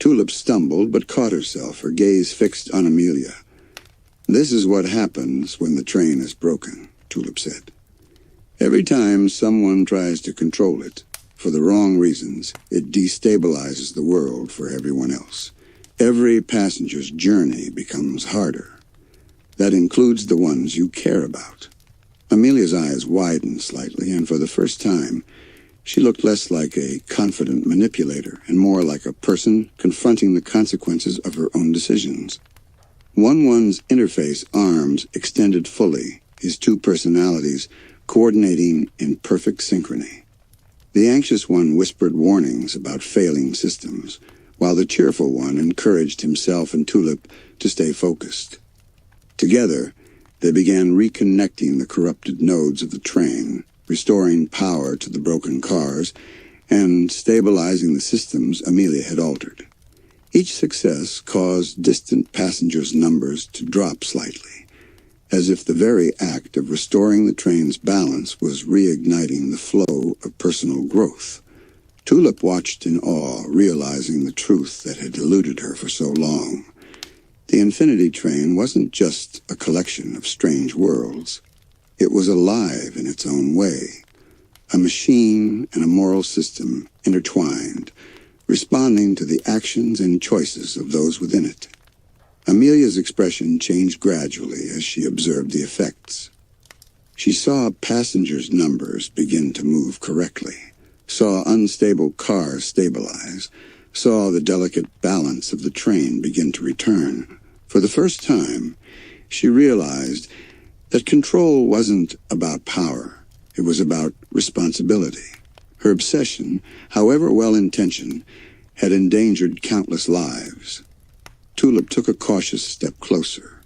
Tulip stumbled but caught herself, her gaze fixed on Amelia. "This is what happens when the train is broken," Tulip said. "Every time someone tries to control it, for the wrong reasons, it destabilizes the world for everyone else. Every passenger's journey becomes harder. That includes the ones you care about." Amelia's eyes widened slightly, and for the first time, she looked less like a confident manipulator and more like a person confronting the consequences of her own decisions. 1-1's interface arms extended fully, his two personalities coordinating in perfect synchrony. The anxious one whispered warnings about failing systems, while the cheerful one encouraged himself and Tulip to stay focused. Together, they began reconnecting the corrupted nodes of the train, restoring power to the broken cars, and stabilizing the systems Amelia had altered. Each success caused distant passengers' numbers to drop slightly, as if the very act of restoring the train's balance was reigniting the flow of personal growth. Tulip watched in awe, realizing the truth that had eluded her for so long. The Infinity train wasn't just a collection of strange worlds. It was alive in its own way, a machine and a moral system intertwined, responding to the actions and choices of those within it. Amelia's expression changed gradually as she observed the effects. She saw passengers' numbers begin to move correctly, saw unstable cars stabilize, saw the delicate balance of the train begin to return. For the first time, she realized that control wasn't about power. It was about responsibility. Her obsession, however well-intentioned, had endangered countless lives. Tulip took a cautious step closer.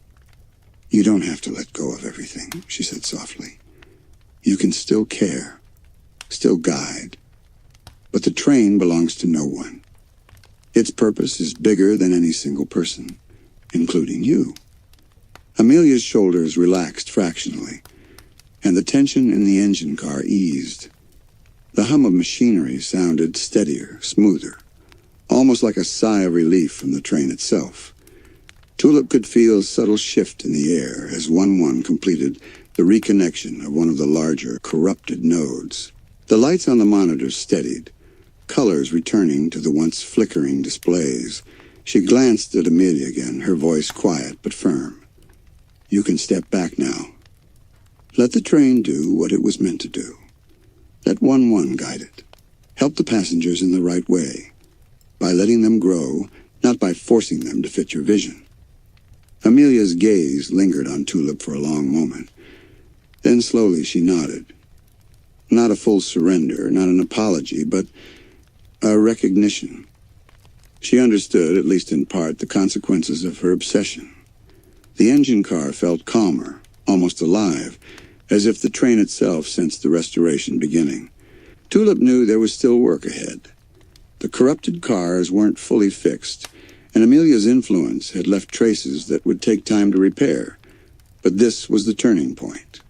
"You don't have to let go of everything," she said softly. "You can still care, still guide. But the train belongs to no one. Its purpose is bigger than any single person, including you." Amelia's shoulders relaxed fractionally, and the tension in the engine car eased. The hum of machinery sounded steadier, smoother, almost like a sigh of relief from the train itself. Tulip could feel a subtle shift in the air as 1-1 completed the reconnection of one of the larger, corrupted nodes. The lights on the monitors steadied, colors returning to the once flickering displays. She glanced at Amelia again, her voice quiet but firm. "You can step back now. Let the train do what it was meant to do. Let 1-1 guide it. Help the passengers in the right way, by letting them grow, not by forcing them to fit your vision." Amelia's gaze lingered on Tulip for a long moment. Then slowly she nodded. Not a full surrender, not an apology, but a recognition. She understood, at least in part, the consequences of her obsession. The engine car felt calmer, almost alive, as if the train itself sensed the restoration beginning. Tulip knew there was still work ahead. The corrupted cars weren't fully fixed, and Amelia's influence had left traces that would take time to repair. But this was the turning point.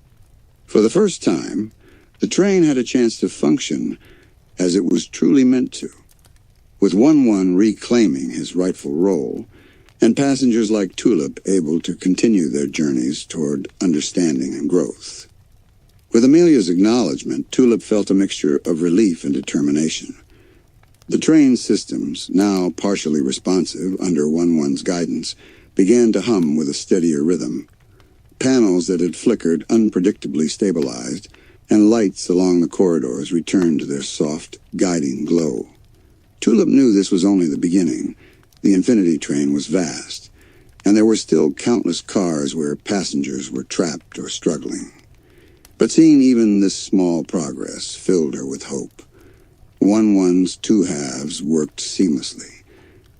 For the first time, the train had a chance to function as it was truly meant to, with 1-1 reclaiming his rightful role, and passengers like Tulip able to continue their journeys toward understanding and growth. With Amelia's acknowledgement, Tulip felt a mixture of relief and determination. The train systems, now partially responsive under 1-1's guidance, began to hum with a steadier rhythm. Panels that had flickered unpredictably stabilized, and lights along the corridors returned to their soft, guiding glow. Tulip knew this was only the beginning. The Infinity train was vast, and there were still countless cars where passengers were trapped or struggling. But seeing even this small progress filled her with hope. 1-1's two halves worked seamlessly,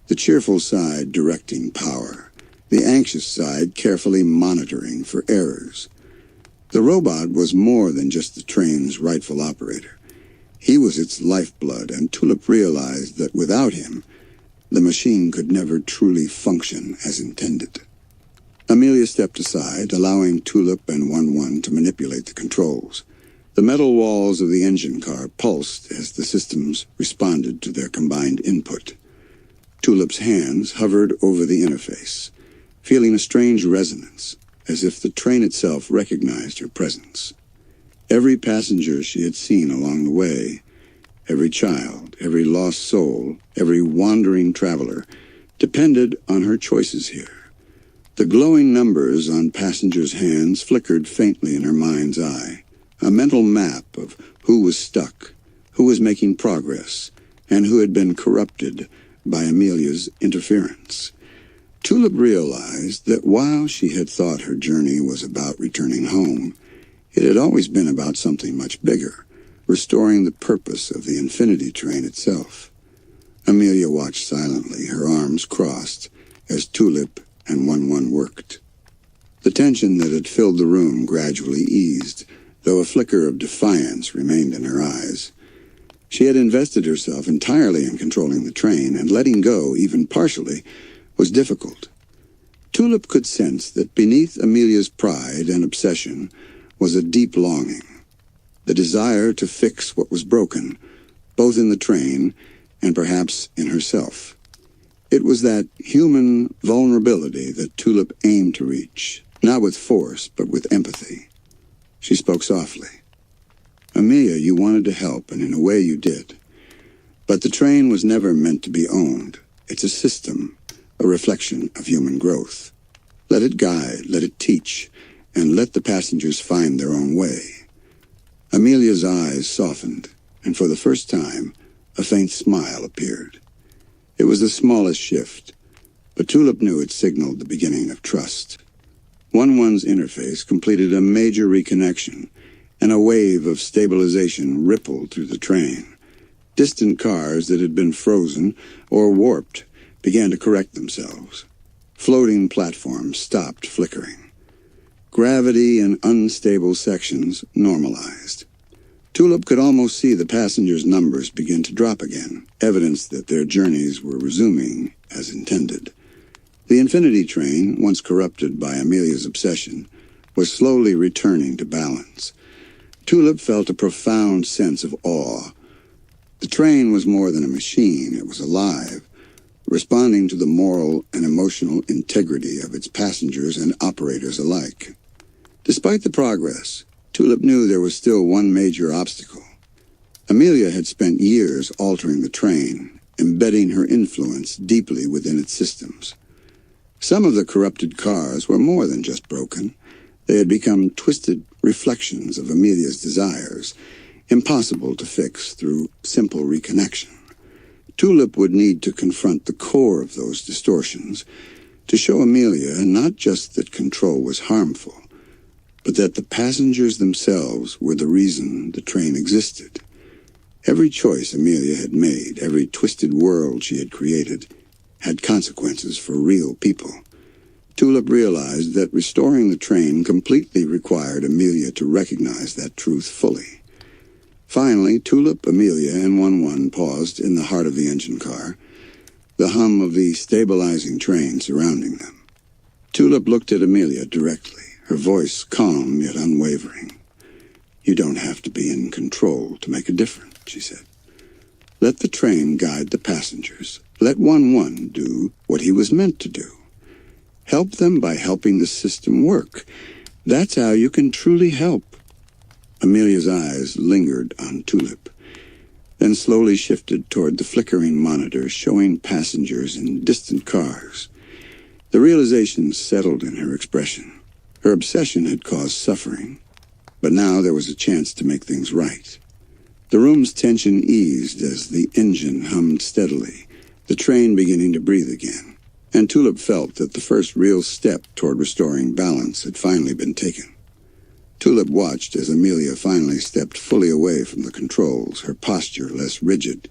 the cheerful side directing power, the anxious side carefully monitoring for errors. The robot was more than just the train's rightful operator. He was its lifeblood, and Tulip realized that without him, the machine could never truly function as intended. Amelia stepped aside, allowing Tulip and 1-1 to manipulate the controls. The metal walls of the engine car pulsed as the systems responded to their combined input. Tulip's hands hovered over the interface, feeling a strange resonance, as if the train itself recognized her presence. Every passenger she had seen along the way, every child, every lost soul, every wandering traveler, depended on her choices here. The glowing numbers on passengers' hands flickered faintly in her mind's eye, a mental map of who was stuck, who was making progress, and who had been corrupted by Amelia's interference. Tulip realized that while she had thought her journey was about returning home, it had always been about something much bigger, restoring the purpose of the Infinity train itself. Amelia watched silently, her arms crossed, as Tulip and 1-1 worked. The tension that had filled the room gradually eased, though a flicker of defiance remained in her eyes. She had invested herself entirely in controlling the train, and letting go, even partially, was difficult. Tulip could sense that beneath Amelia's pride and obsession was a deep longing, the desire to fix what was broken, both in the train and perhaps in herself. It was that human vulnerability that Tulip aimed to reach, not with force, but with empathy. She spoke softly. "Amelia, you wanted to help, and in a way you did. But the train was never meant to be owned. It's a system, a reflection of human growth. Let it guide, let it teach, and let the passengers find their own way." Amelia's eyes softened, and for the first time, a faint smile appeared. It was the smallest shift, but Tulip knew it signaled the beginning of trust. 1-1's interface completed a major reconnection, and a wave of stabilization rippled through the train. Distant cars that had been frozen or warped began to correct themselves. Floating platforms stopped flickering. Gravity in unstable sections normalized. Tulip could almost see the passengers' numbers begin to drop again, evidence that their journeys were resuming as intended. The infinity train, once corrupted by Amelia's obsession, was slowly returning to balance. Tulip felt a profound sense of awe. The train was more than a machine, it was alive, responding to the moral and emotional integrity of its passengers and operators alike. Despite the progress, Tulip knew there was still one major obstacle. Amelia had spent years altering the train, embedding her influence deeply within its systems. Some of the corrupted cars were more than just broken. They had become twisted reflections of Amelia's desires, impossible to fix through simple reconnection. Tulip would need to confront the core of those distortions to show Amelia not just that control was harmful, but that the passengers themselves were the reason the train existed. Every choice Amelia had made, every twisted world she had created, had consequences for real people. Tulip realized that restoring the train completely required Amelia to recognize that truth fully. Finally, Tulip, Amelia, and 1-1 paused in the heart of the engine car, the hum of the stabilizing train surrounding them. Tulip looked at Amelia directly, her voice calm yet unwavering. "You don't have to be in control to make a difference," she said. "Let the train guide the passengers. Let 1-1 do what he was meant to do. Help them by helping the system work. That's how you can truly help." Amelia's eyes lingered on Tulip, then slowly shifted toward the flickering monitor showing passengers in distant cars. The realization settled in her expression. Her obsession had caused suffering, but now there was a chance to make things right. The room's tension eased as the engine hummed steadily, the train beginning to breathe again, and Tulip felt that the first real step toward restoring balance had finally been taken. Tulip watched as Amelia finally stepped fully away from the controls, her posture less rigid,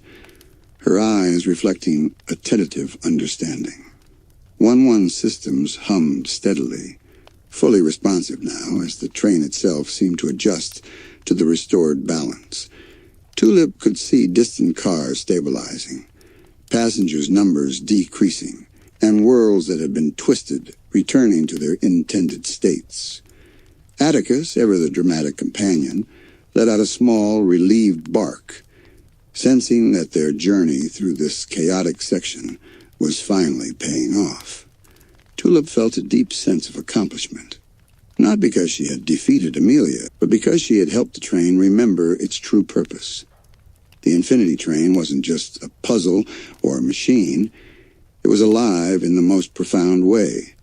her eyes reflecting a tentative understanding. 1-1 systems hummed steadily, fully responsive now as the train itself seemed to adjust to the restored balance. Tulip could see distant cars stabilizing, passengers' numbers decreasing, and worlds that had been twisted returning to their intended states. Atticus, ever the dramatic companion, let out a small, relieved bark, sensing that their journey through this chaotic section was finally paying off. Tulip felt a deep sense of accomplishment, not because she had defeated Amelia, but because she had helped the train remember its true purpose. The infinity train wasn't just a puzzle or a machine. It was alive in the most profound way,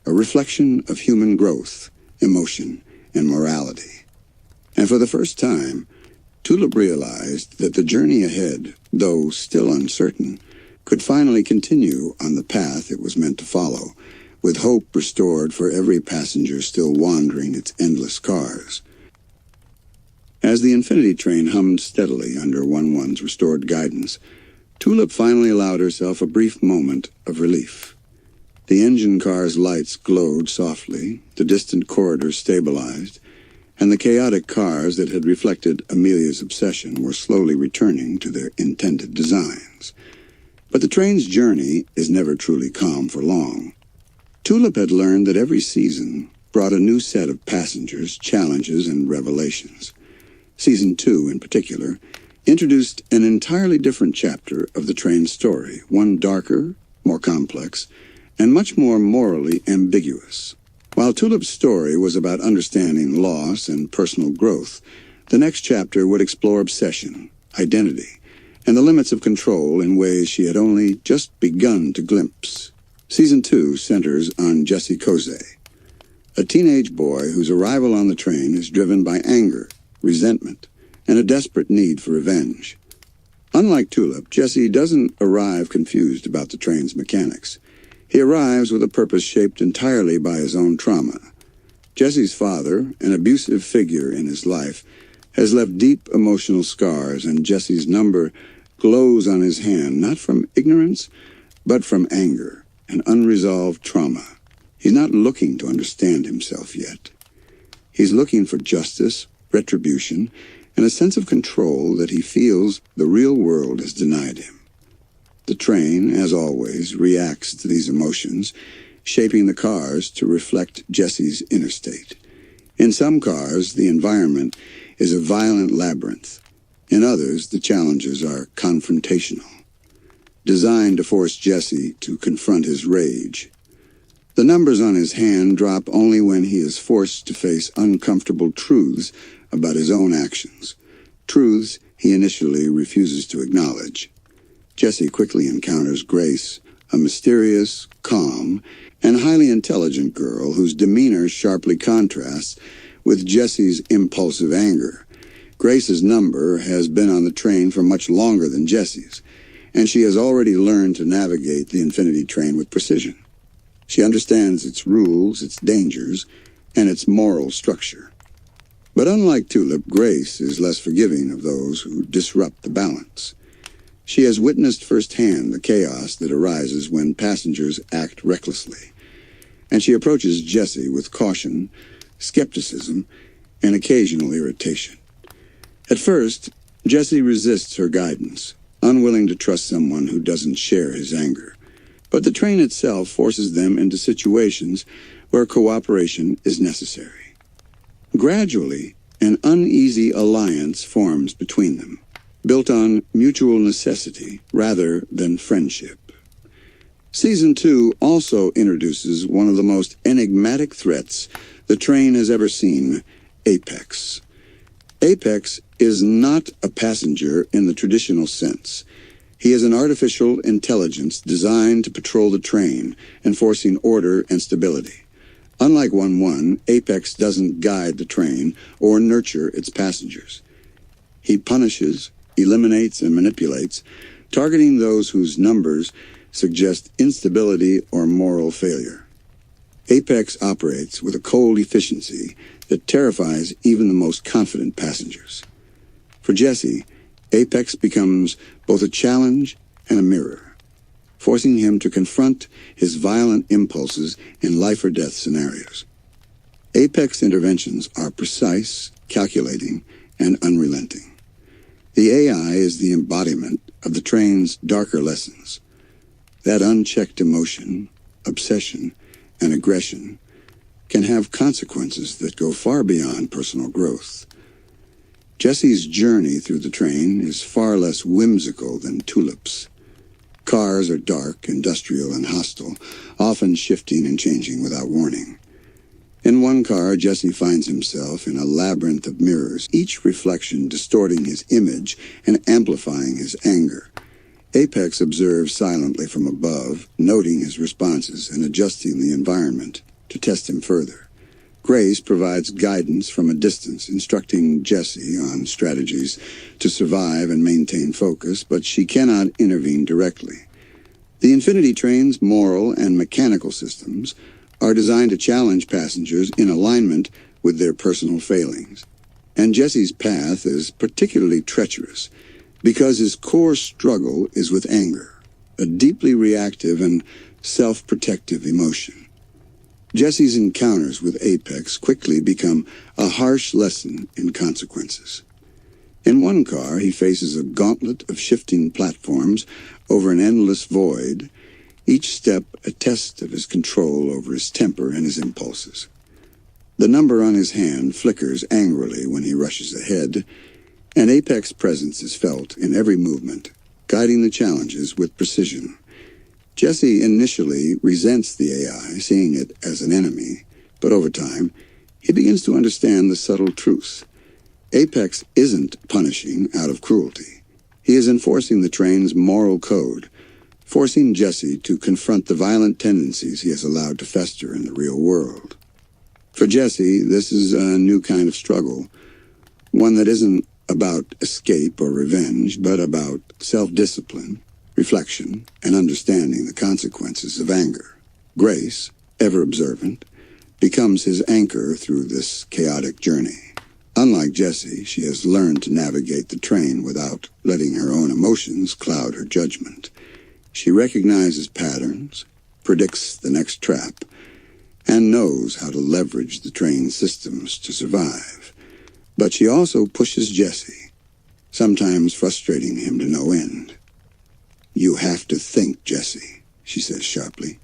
a reflection of human growth, emotion, and morality. And for the first time, Tulip realized that the journey ahead, though still uncertain, could finally continue on the path it was meant to follow, with hope restored for every passenger still wandering its endless cars. As the infinity train hummed steadily under 1-1's restored guidance, Tulip finally allowed herself a brief moment of relief. The engine car's lights glowed softly, the distant corridors stabilized, and the chaotic cars that had reflected Amelia's obsession were slowly returning to their intended designs. But the train's journey is never truly calm for long. Tulip had learned that every season brought a new set of passengers, challenges, and revelations. Season 2, in particular, introduced an entirely different chapter of the train's story, one darker, more complex, and much more morally ambiguous. While Tulip's story was about understanding loss and personal growth, the next chapter would explore obsession, identity, and the limits of control in ways she had only just begun to glimpse. Season 2 centers on Jesse Koze, a teenage boy whose arrival on the train is driven by anger, resentment, and a desperate need for revenge. Unlike Tulip, Jesse doesn't arrive confused about the train's mechanics. He arrives with a purpose shaped entirely by his own trauma. Jesse's father, an abusive figure in his life, has left deep emotional scars, and Jesse's number glows on his hand, not from ignorance, but from anger and unresolved trauma. He's not looking to understand himself yet. He's looking for justice, retribution, and a sense of control that he feels the real world has denied him. The train, as always, reacts to these emotions, shaping the cars to reflect Jesse's inner state. In some cars, the environment is a violent labyrinth. In others, the challenges are confrontational, designed to force Jesse to confront his rage. The numbers on his hand drop only when he is forced to face uncomfortable truths about his own actions, truths he initially refuses to acknowledge. Jesse quickly encounters Grace, a mysterious, calm, and highly intelligent girl whose demeanor sharply contrasts with Jesse's impulsive anger. Grace's number has been on the train for much longer than Jesse's, and she has already learned to navigate the Infinity Train with precision. She understands its rules, its dangers, and its moral structure. But unlike Tulip, Grace is less forgiving of those who disrupt the balance. She has witnessed firsthand the chaos that arises when passengers act recklessly, and she approaches Jesse with caution, skepticism, and occasional irritation. At first, Jesse resists her guidance, unwilling to trust someone who doesn't share his anger. But the train itself forces them into situations where cooperation is necessary. Gradually, an uneasy alliance forms between them, built on mutual necessity rather than friendship. Season 2 also introduces one of the most enigmatic threats the train has ever seen, Apex. Apex is not a passenger in the traditional sense. He is an artificial intelligence designed to patrol the train, enforcing order and stability. Unlike 1-1, Apex doesn't guide the train or nurture its passengers. He punishes, eliminates, and manipulates, targeting those whose numbers suggest instability or moral failure. Apex operates with a cold efficiency that terrifies even the most confident passengers. For Jesse, Apex becomes both a challenge and a mirror, forcing him to confront his violent impulses in life-or-death scenarios. Apex interventions are precise, calculating, and unrelenting. The AI is the embodiment of the train's darker lessons. That unchecked emotion, obsession, and aggression can have consequences that go far beyond personal growth. Jesse's journey through the train is far less whimsical than Tulip's. Cars are dark, industrial, and hostile, often shifting and changing without warning. In one car, Jesse finds himself in a labyrinth of mirrors, each reflection distorting his image and amplifying his anger. Apex observes silently from above, noting his responses and adjusting the environment to test him further. Grace provides guidance from a distance, instructing Jesse on strategies to survive and maintain focus, but she cannot intervene directly. The Infinity Train's moral and mechanical systems are designed to challenge passengers in alignment with their personal failings. And Jesse's path is particularly treacherous because his core struggle is with anger, a deeply reactive and self-protective emotion. Jesse's encounters with Apex quickly become a harsh lesson in consequences. In one car, he faces a gauntlet of shifting platforms over an endless void, each step a test of his control over his temper and his impulses. The number on his hand flickers angrily when he rushes ahead, and Apex presence is felt in every movement, guiding the challenges with precision. Jesse initially resents the AI, seeing it as an enemy, but over time, he begins to understand the subtle truth. Apex isn't punishing out of cruelty. He is enforcing the train's moral code, forcing Jesse to confront the violent tendencies he has allowed to fester in the real world. For Jesse, this is a new kind of struggle, one that isn't about escape or revenge, but about self-discipline, reflection, and understanding the consequences of anger. Grace, ever observant, becomes his anchor through this chaotic journey. Unlike Jesse, she has learned to navigate the train without letting her own emotions cloud her judgment. She recognizes patterns, predicts the next trap, and knows how to leverage the train's systems to survive. But she also pushes Jesse, sometimes frustrating him to no end. "You have to think, Jesse," she says sharply,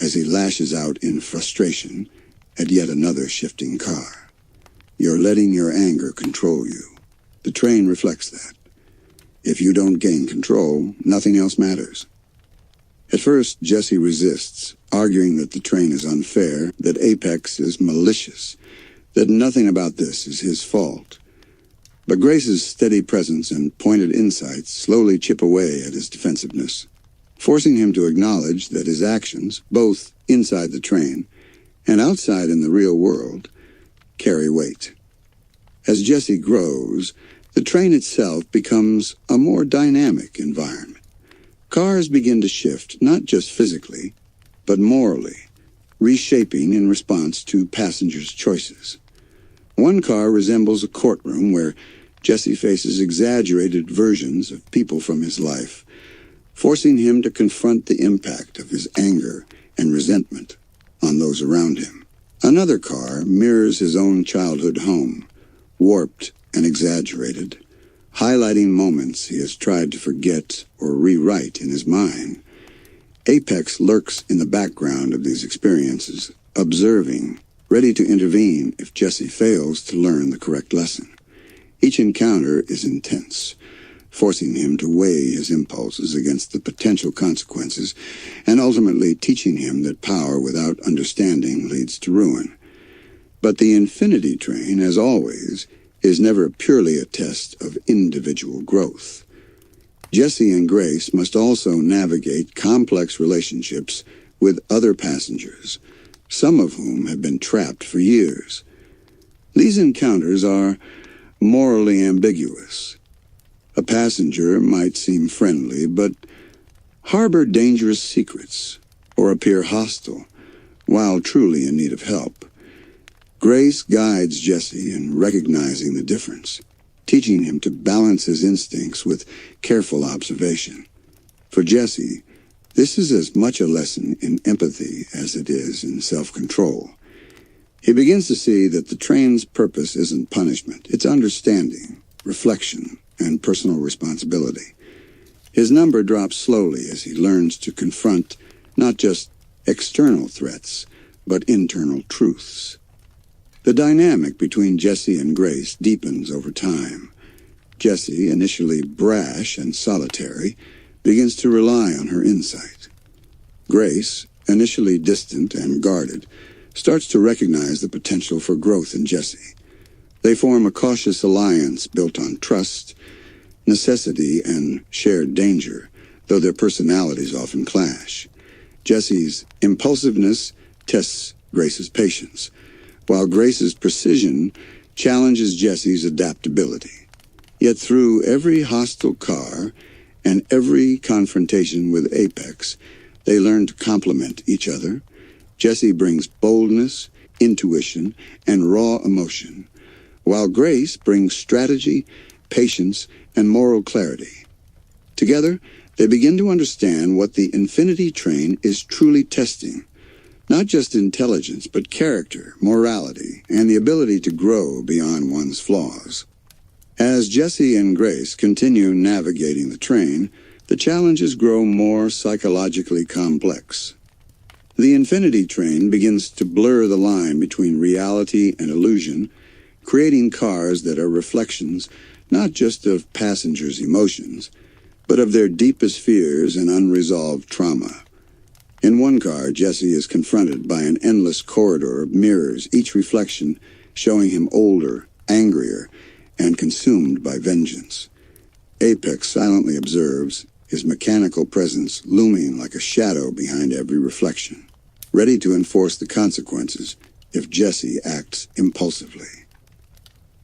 as he lashes out in frustration at yet another shifting car. "You're letting your anger control you. The train reflects that. If you don't gain control, nothing else matters." At first, Jesse resists, arguing that the train is unfair, that Apex is malicious, that nothing about this is his fault. But Grace's steady presence and pointed insights slowly chip away at his defensiveness, forcing him to acknowledge that his actions, both inside the train and outside in the real world, carry weight. As Jesse grows, the train itself becomes a more dynamic environment. Cars begin to shift, not just physically, but morally, reshaping in response to passengers' choices. One car resembles a courtroom where Jesse faces exaggerated versions of people from his life, forcing him to confront the impact of his anger and resentment on those around him. Another car mirrors his own childhood home, warped and exaggerated, highlighting moments he has tried to forget or rewrite in his mind. Apex lurks in the background of these experiences, observing, ready to intervene if Jesse fails to learn the correct lesson. Each encounter is intense, forcing him to weigh his impulses against the potential consequences, and ultimately teaching him that power without understanding leads to ruin. But the Infinity Train, as always, is never purely a test of individual growth. Jesse and Grace must also navigate complex relationships with other passengers, some of whom have been trapped for years. These encounters are morally ambiguous. A passenger might seem friendly, but harbor dangerous secrets or appear hostile, while truly in need of help. Grace guides Jesse in recognizing the difference, teaching him to balance his instincts with careful observation. For Jesse, this is as much a lesson in empathy as it is in self-control. He begins to see that the train's purpose isn't punishment, it's understanding, reflection, and personal responsibility. His number drops slowly as he learns to confront not just external threats, but internal truths. The dynamic between Jesse and Grace deepens over time. Jesse, initially brash and solitary, begins to rely on her insight. Grace, initially distant and guarded, starts to recognize the potential for growth in Jesse. They form a cautious alliance built on trust, necessity, and shared danger, though their personalities often clash. Jesse's impulsiveness tests Grace's patience, while Grace's precision challenges Jesse's adaptability. Yet through every hostile car and every confrontation with Apex, they learn to complement each other. Jesse brings boldness, intuition, and raw emotion, while Grace brings strategy, patience, and moral clarity. Together, they begin to understand what the Infinity Train is truly testing. Not just intelligence, but character, morality, and the ability to grow beyond one's flaws. As Jesse and Grace continue navigating the train, the challenges grow more psychologically complex. The Infinity Train begins to blur the line between reality and illusion, creating cars that are reflections not just of passengers' emotions, but of their deepest fears and unresolved trauma. In one car, Jesse is confronted by an endless corridor of mirrors, each reflection showing him older, angrier, and consumed by vengeance. Apex silently observes, his mechanical presence looming like a shadow behind every reflection, ready to enforce the consequences if Jesse acts impulsively.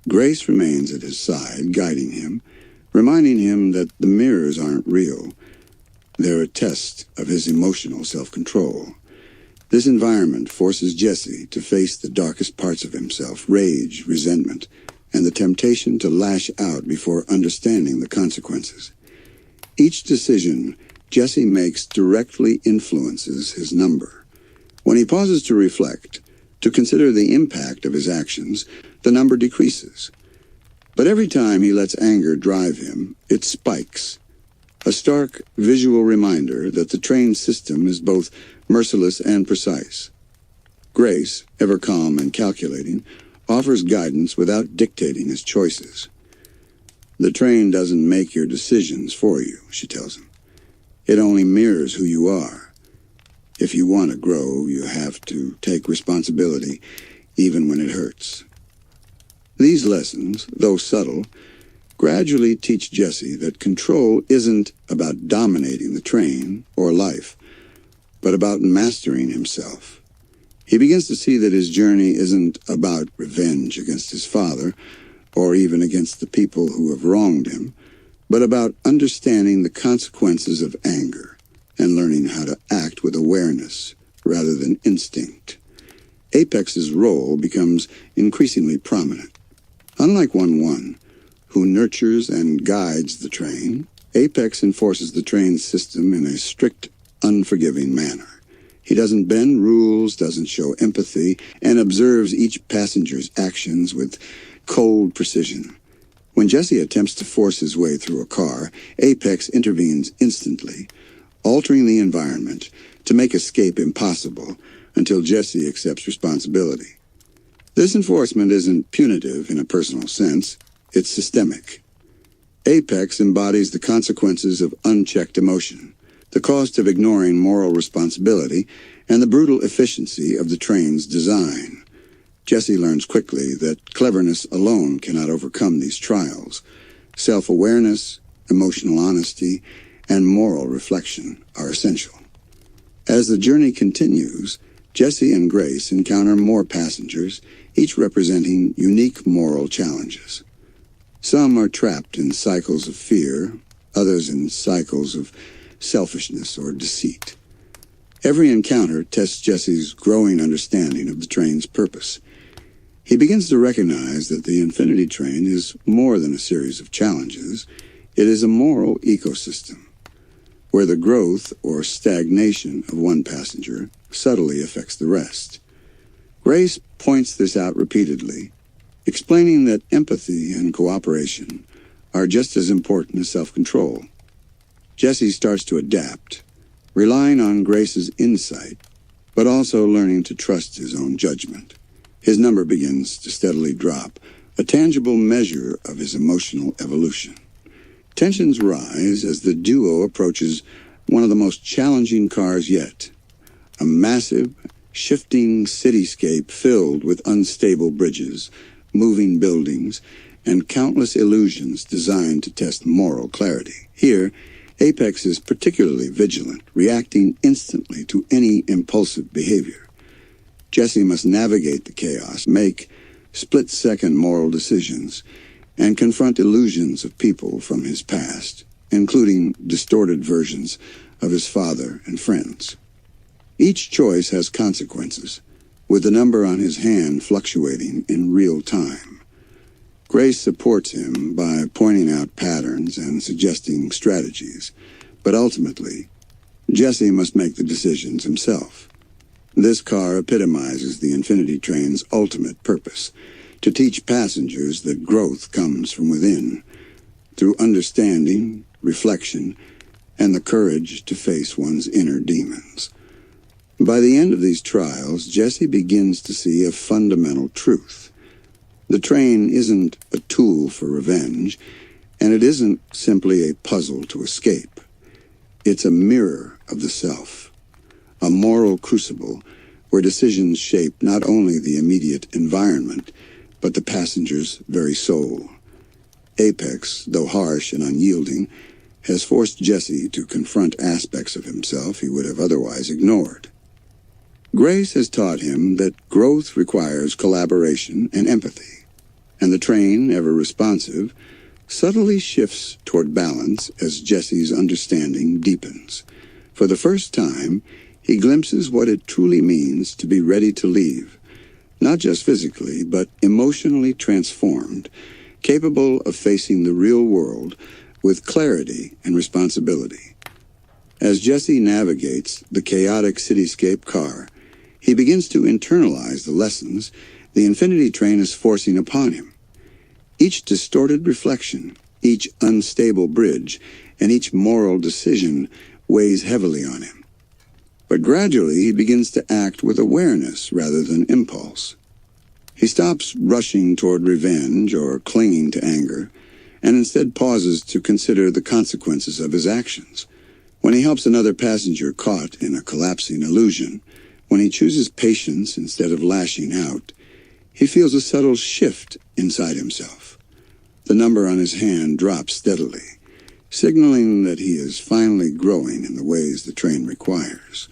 Grace remains at his side, guiding him, reminding him that the mirrors aren't real. They're a test of his emotional self-control. This environment forces Jesse to face the darkest parts of himself, rage, resentment, and the temptation to lash out before understanding the consequences. Each decision Jesse makes directly influences his number. When he pauses to reflect, to consider the impact of his actions, the number decreases. But every time he lets anger drive him, it spikes. a stark visual reminder that the train system is both merciless and precise. Grace, ever calm and calculating, offers guidance without dictating his choices. The train doesn't make your decisions for you, she tells him. It only mirrors who you are. If you want to grow, you have to take responsibility, even when it hurts. These lessons, though subtle, gradually teach Jesse that control isn't about dominating the train or life, but about mastering himself. He begins to see that his journey isn't about revenge against his father, or even against the people who have wronged him, but about understanding the consequences of anger and learning how to act with awareness rather than instinct. Apex's role becomes increasingly prominent. Unlike 1-1, who nurtures and guides the train, Apex enforces the train's system in a strict, unforgiving manner. He doesn't bend rules, doesn't show empathy, and observes each passenger's actions with cold precision. When Jesse attempts to force his way through a car, Apex intervenes instantly, altering the environment to make escape impossible until Jesse accepts responsibility. This enforcement isn't punitive in a personal sense, it's systemic. Apex embodies the consequences of unchecked emotion, the cost of ignoring moral responsibility, and the brutal efficiency of the train's design. Jesse learns quickly that cleverness alone cannot overcome these trials. Self-awareness, emotional honesty, and moral reflection are essential. As the journey continues, Jesse and Grace encounter more passengers, each representing unique moral challenges. Some are trapped in cycles of fear, others in cycles of selfishness or deceit. Every encounter tests Jesse's growing understanding of the train's purpose. He begins to recognize that the Infinity Train is more than a series of challenges. It is a moral ecosystem, where the growth or stagnation of one passenger subtly affects the rest. Grace points this out repeatedly, explaining that empathy and cooperation are just as important as self-control. Jesse starts to adapt, relying on Grace's insight, but also learning to trust his own judgment. His number begins to steadily drop, a tangible measure of his emotional evolution. Tensions rise as the duo approaches one of the most challenging cars yet, a massive, shifting cityscape filled with unstable bridges, moving buildings, and countless illusions designed to test moral clarity. Here, Apex is particularly vigilant, reacting instantly to any impulsive behavior. Jesse must navigate the chaos, make split-second moral decisions, and confront illusions of people from his past, including distorted versions of his father and friends. Each choice has consequences, with the number on his hand fluctuating in real time. Grace supports him by pointing out patterns and suggesting strategies, but ultimately, Jesse must make the decisions himself. This car epitomizes the Infinity Train's ultimate purpose, to teach passengers that growth comes from within, through understanding, reflection, and the courage to face one's inner demons. By the end of these trials, Jesse begins to see a fundamental truth. The train isn't a tool for revenge, and it isn't simply a puzzle to escape. It's a mirror of the self, a moral crucible where decisions shape not only the immediate environment, but the passenger's very soul. Apex, though harsh and unyielding, has forced Jesse to confront aspects of himself he would have otherwise ignored. Grace has taught him that growth requires collaboration and empathy, and the train, ever responsive, subtly shifts toward balance as Jesse's understanding deepens. For the first time, he glimpses what it truly means to be ready to leave, not just physically, but emotionally transformed, capable of facing the real world with clarity and responsibility. As Jesse navigates the chaotic cityscape car, he begins to internalize the lessons the Infinity Train is forcing upon him. Each distorted reflection, each unstable bridge, and each moral decision weighs heavily on him. But gradually he begins to act with awareness rather than impulse. He stops rushing toward revenge or clinging to anger, and instead pauses to consider the consequences of his actions. When he helps another passenger caught in a collapsing illusion, when he chooses patience instead of lashing out, he feels a subtle shift inside himself. The number on his hand drops steadily, signaling that he is finally growing in the ways the train requires.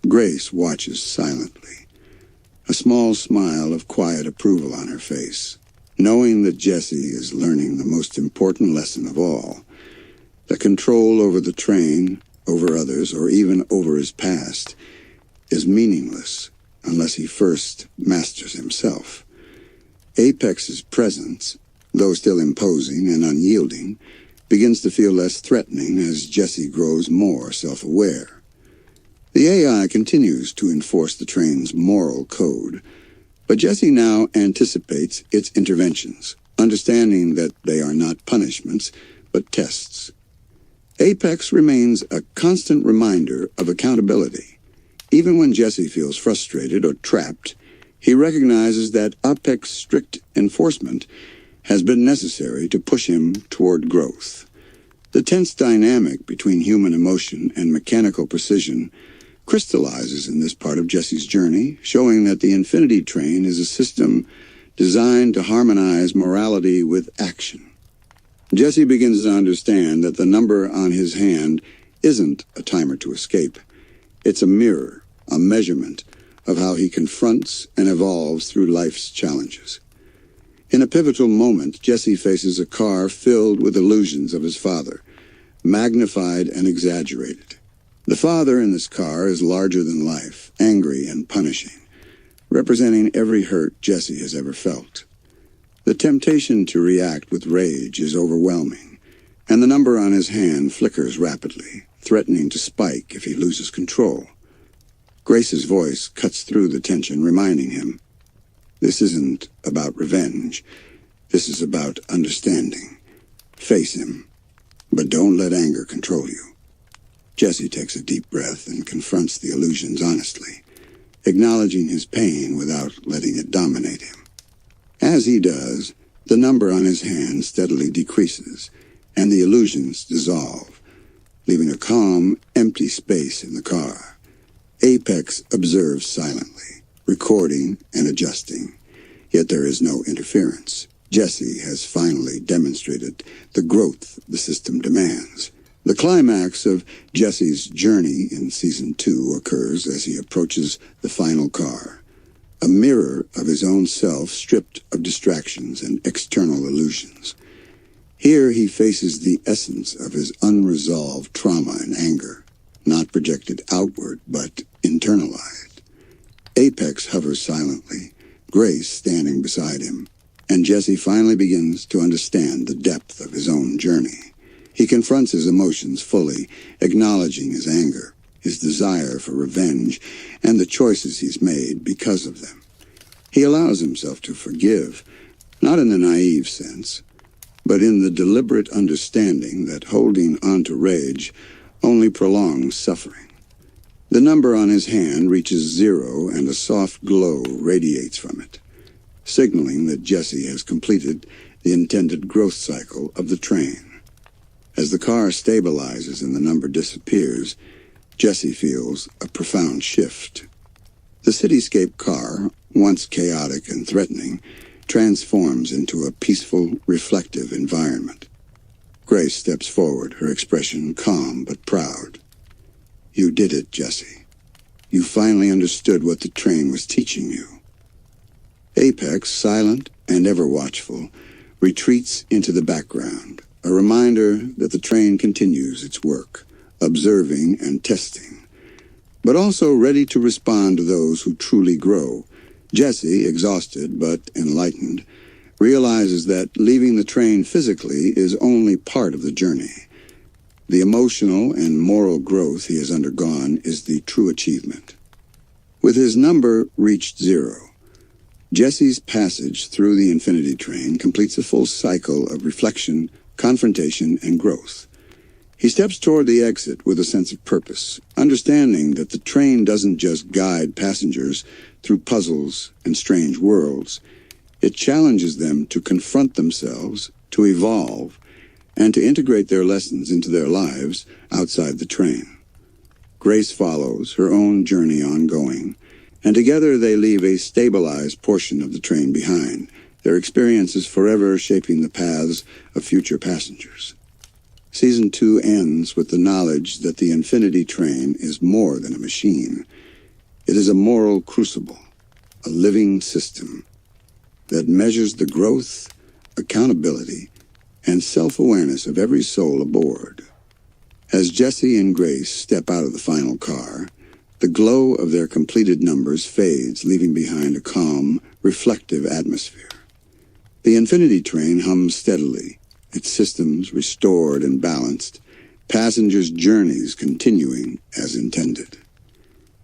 Grace watches silently, a small smile of quiet approval on her face, knowing that Jesse is learning the most important lesson of all, that control over the train, over others, or even over his past is meaningless unless he first masters himself. Apex's presence, though still imposing and unyielding, begins to feel less threatening as Jesse grows more self-aware. The AI continues to enforce the train's moral code, but Jesse now anticipates its interventions, understanding that they are not punishments, but tests. Apex remains a constant reminder of accountability. Even when Jesse feels frustrated or trapped, he recognizes that Apex's strict enforcement has been necessary to push him toward growth. The tense dynamic between human emotion and mechanical precision crystallizes in this part of Jesse's journey, showing that the Infinity Train is a system designed to harmonize morality with action. Jesse begins to understand that the number on his hand isn't a timer to escape. It's a mirror, a measurement of how he confronts and evolves through life's challenges. In a pivotal moment, Jesse faces a car filled with illusions of his father, magnified and exaggerated. The father in this car is larger than life, angry and punishing, representing every hurt Jesse has ever felt. The temptation to react with rage is overwhelming, and the number on his hand flickers rapidly, threatening to spike if he loses control. Grace's voice cuts through the tension, reminding him, "This isn't about revenge. This is about understanding. Face him, but don't let anger control you." Jesse takes a deep breath and confronts the illusions honestly, acknowledging his pain without letting it dominate him. As he does, the number on his hand steadily decreases, and the illusions dissolve, leaving a calm, empty space in the car. Apex observes silently, recording and adjusting, yet there is no interference. Jesse has finally demonstrated the growth the system demands. The climax of Jesse's journey in Season 2 occurs as he approaches the final car, a mirror of his own self stripped of distractions and external illusions. Here he faces the essence of his unresolved trauma and anger, not projected outward, but internalized. Apex hovers silently, Grace standing beside him, and Jesse finally begins to understand the depth of his own journey. He confronts his emotions fully, acknowledging his anger, his desire for revenge, and the choices he's made because of them. He allows himself to forgive, not in the naive sense, but in the deliberate understanding that holding on to rage only prolongs suffering. The number on his hand reaches 0 and a soft glow radiates from it, signaling that Jesse has completed the intended growth cycle of the train. As the car stabilizes and the number disappears, Jesse feels a profound shift. The cityscape car, once chaotic and threatening, transforms into a peaceful, reflective environment. Grace steps forward, her expression calm but proud. "You did it, Jesse. You finally understood what the train was teaching you." Apex, silent and ever watchful, retreats into the background, a reminder that the train continues its work, observing and testing, but also ready to respond to those who truly grow. Jesse, exhausted but enlightened, realizes that leaving the train physically is only part of the journey. The emotional and moral growth he has undergone is the true achievement. With his number reached 0, Jesse's passage through the Infinity Train completes a full cycle of reflection, confrontation, and growth. He steps toward the exit with a sense of purpose, understanding that the train doesn't just guide passengers through puzzles and strange worlds. It challenges them to confront themselves, to evolve, and to integrate their lessons into their lives outside the train. Grace follows, her own journey ongoing, and together they leave a stabilized portion of the train behind, their experiences forever shaping the paths of future passengers. Season 2 ends with the knowledge that the Infinity Train is more than a machine. It is a moral crucible, a living system that measures the growth, accountability, and self-awareness of every soul aboard. As Jesse and Grace step out of the final car, the glow of their completed numbers fades, leaving behind a calm, reflective atmosphere. The Infinity Train hums steadily, its systems restored and balanced, passengers' journeys continuing as intended.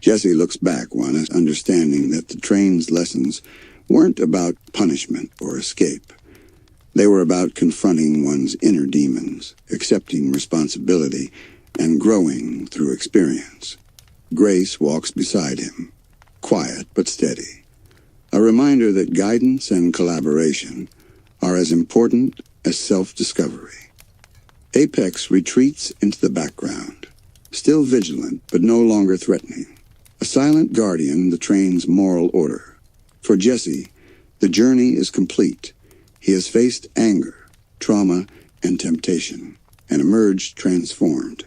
Jesse looks back, one understanding that the train's lessons weren't about punishment or escape. They were about confronting one's inner demons, accepting responsibility, and growing through experience. Grace walks beside him, quiet but steady, a reminder that guidance and collaboration are as important as self-discovery. Apex retreats into the background, still vigilant but no longer threatening, a silent guardian of the train's moral order. For Jesse, the journey is complete. He has faced anger, trauma, and temptation, and emerged transformed.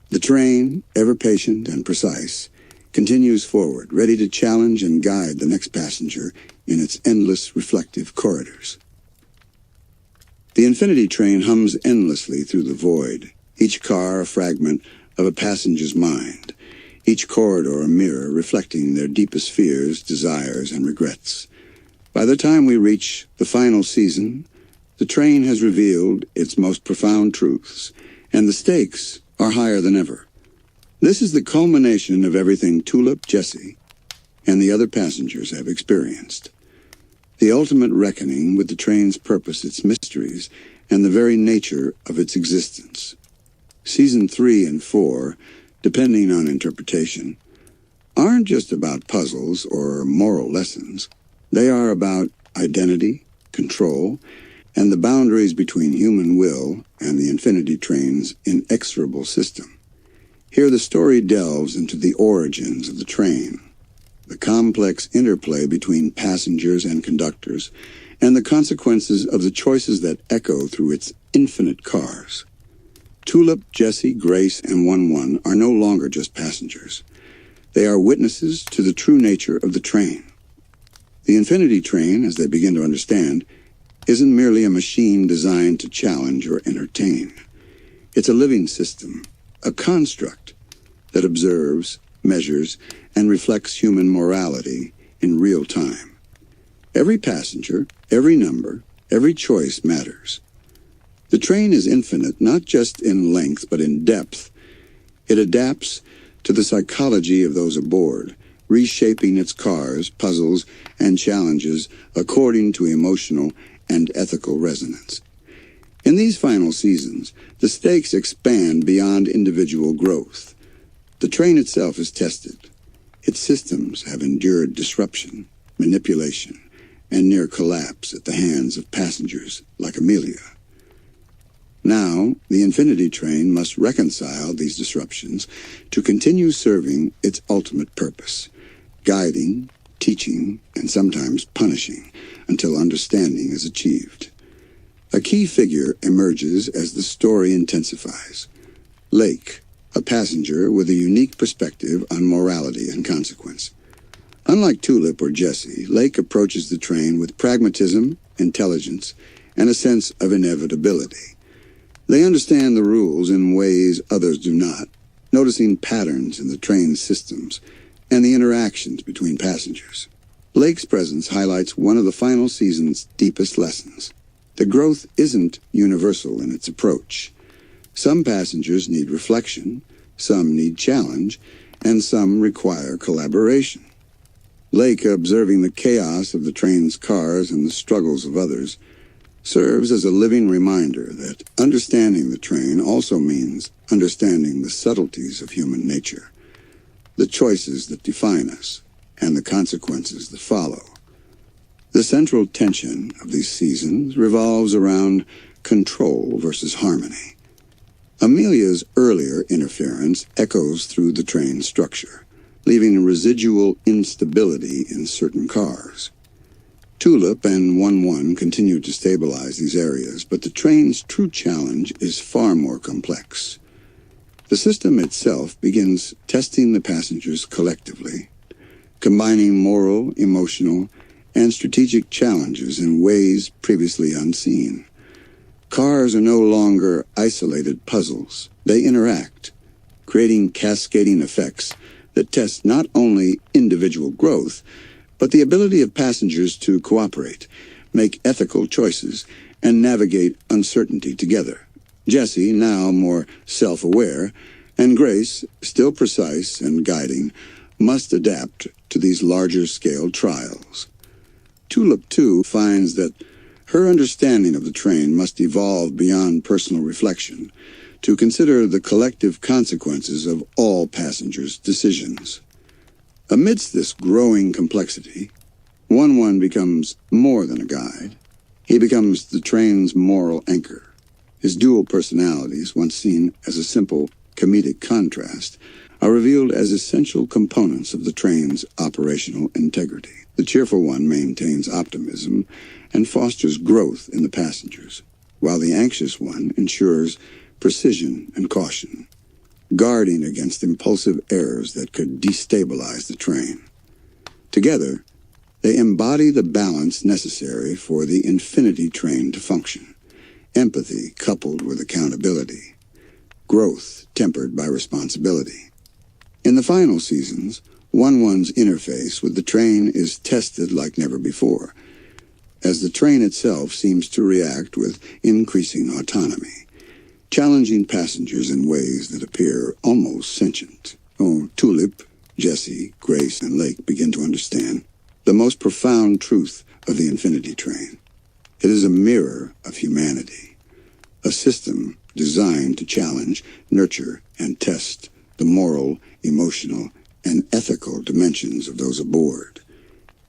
The train, ever patient and precise, continues forward, ready to challenge and guide the next passenger in its endless reflective corridors. The Infinity Train hums endlessly through the void, each car a fragment of a passenger's mind, each corridor a mirror reflecting their deepest fears, desires, and regrets. By the time we reach the final season, the train has revealed its most profound truths, and the stakes are higher than ever. This is the culmination of everything Tulip, Jesse, and the other passengers have experienced. The ultimate reckoning with the train's purpose, its mysteries, and the very nature of its existence. Season 3 and 4, depending on interpretation, aren't just about puzzles or moral lessons. They are about identity, control, and the boundaries between human will and the Infinity Train's inexorable system. Here the story delves into the origins of the train, the complex interplay between passengers and conductors, and the consequences of the choices that echo through its infinite cars. Tulip, Jesse, Grace, and 1-1 are no longer just passengers. They are witnesses to the true nature of the train. The Infinity Train, as they begin to understand, isn't merely a machine designed to challenge or entertain. It's a living system, a construct that observes, measures, and reflects human morality in real time. Every passenger, every number, every choice matters. The train is infinite, not just in length, but in depth. It adapts to the psychology of those aboard, reshaping its cars, puzzles, and challenges according to emotional and ethical resonance. In these final seasons, the stakes expand beyond individual growth. The train itself is tested. Its systems have endured disruption, manipulation, and near collapse at the hands of passengers like Amelia. Now, the Infinity Train must reconcile these disruptions to continue serving its ultimate purpose, guiding, teaching, and sometimes punishing until understanding is achieved. A key figure emerges as the story intensifies. Lake, a passenger with a unique perspective on morality and consequence. Unlike Tulip or Jesse, Lake approaches the train with pragmatism, intelligence, and a sense of inevitability. They understand the rules in ways others do not, noticing patterns in the train's systems and the interactions between passengers. Lake's presence highlights one of the final season's deepest lessons. The growth isn't universal in its approach. Some passengers need reflection, some need challenge, and some require collaboration. Lake, observing the chaos of the train's cars and the struggles of others, serves as a living reminder that understanding the train also means understanding the subtleties of human nature, the choices that define us, and the consequences that follow. The central tension of these seasons revolves around control versus harmony. Amelia's earlier interference echoes through the train's structure, leaving a residual instability in certain cars. Tulip and 1-1 continue to stabilize these areas, but the train's true challenge is far more complex. The system itself begins testing the passengers collectively, combining moral, emotional, and strategic challenges in ways previously unseen. Cars are no longer isolated puzzles. They interact, creating cascading effects that test not only individual growth, but the ability of passengers to cooperate, make ethical choices, and navigate uncertainty together. Jessie, now more self-aware, and Grace, still precise and guiding, must adapt to these larger-scale trials. Tulip, too, finds that her understanding of the train must evolve beyond personal reflection to consider the collective consequences of all passengers' decisions. Amidst this growing complexity, 1-1 becomes more than a guide. He becomes the train's moral anchor. His dual personalities, once seen as a simple comedic contrast, are revealed as essential components of the train's operational integrity. The cheerful one maintains optimism and fosters growth in the passengers, while the anxious one ensures precision and caution, guarding against impulsive errors that could destabilize the train. Together, they embody the balance necessary for the infinity train to function: empathy coupled with accountability, growth tempered by responsibility. In the final seasons, 1-1's interface with the train is tested like never before, as the train itself seems to react with increasing autonomy, challenging passengers in ways that appear almost sentient. Tulip, Jessie, Grace, and Lake begin to understand the most profound truth of the infinity train. It is a mirror of humanity, a system designed to challenge, nurture, and test the moral, emotional, and ethical dimensions of those aboard.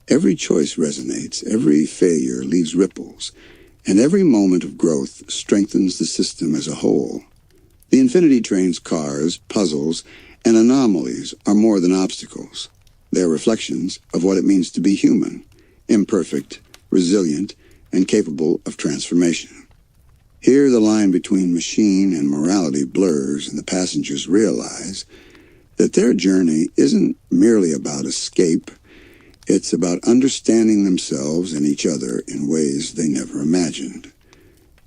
Every choice resonates, every failure leaves ripples, and every moment of growth strengthens the system as a whole. The infinity train's cars, puzzles, and anomalies are more than obstacles. They are reflections of what it means to be human, imperfect, resilient, and capable of transformation. Here, the line between machine and morality blurs, and the passengers realize that their journey isn't merely about escape. It's about understanding themselves and each other in ways they never imagined.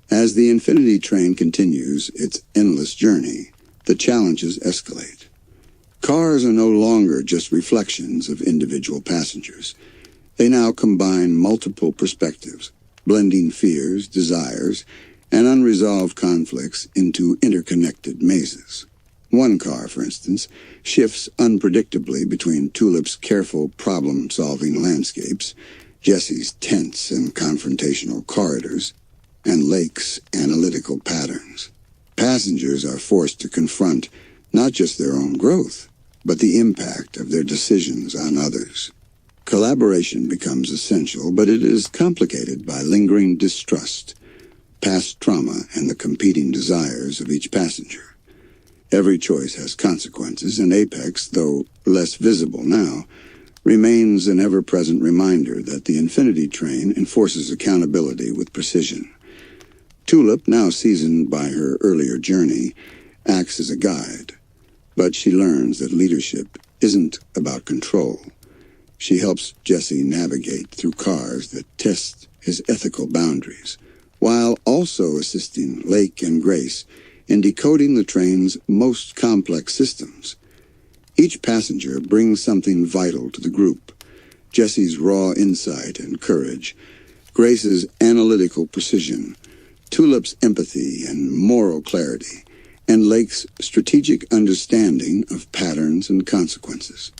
As the infinity train continues its endless journey, the challenges escalate. Cars are no longer just reflections of individual passengers. They now combine multiple perspectives, blending fears, desires, and unresolved conflicts into interconnected mazes. One car, for instance, shifts unpredictably between Tulip's careful problem-solving landscapes, Jessie's tense and confrontational corridors, and Lake's analytical patterns. Passengers are forced to confront not just their own growth, but the impact of their decisions on others. Collaboration becomes essential, but it is complicated by lingering distrust, past trauma, and the competing desires of each passenger. Every choice has consequences, and Apex, though less visible now, remains an ever-present reminder that the infinity train enforces accountability with precision. Tulip, now seasoned by her earlier journey, acts as a guide, but she learns that leadership isn't about control. She helps Jessie navigate through cars that test his ethical boundaries, while also assisting Lake and Grace in decoding the train's most complex systems. Each passenger brings something vital to the group: Jessie's raw insight and courage, Grace's analytical precision, Tulip's empathy and moral clarity, and Lake's strategic understanding of patterns and consequences.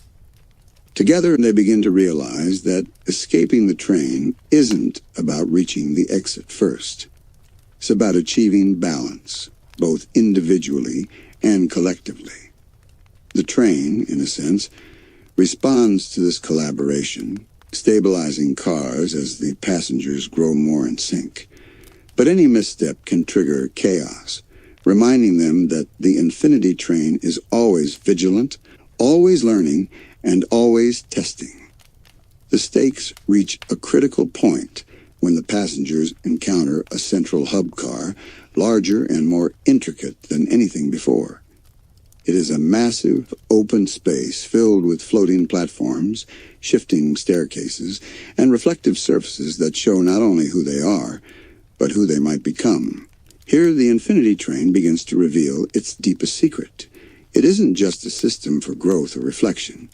Together, they begin to realize that escaping the train isn't about reaching the exit first. It's about achieving balance, both individually and collectively. The train, in a sense, responds to this collaboration, stabilizing cars as the passengers grow more in sync. But any misstep can trigger chaos, reminding them that the infinity train is always vigilant, always learning, and always testing. The stakes reach a critical point when the passengers encounter a central hub car, larger and more intricate than anything before. It is a massive, open space filled with floating platforms, shifting staircases, and reflective surfaces that show not only who they are, but who they might become. Here, the infinity train begins to reveal its deepest secret. It isn't just a system for growth or reflection.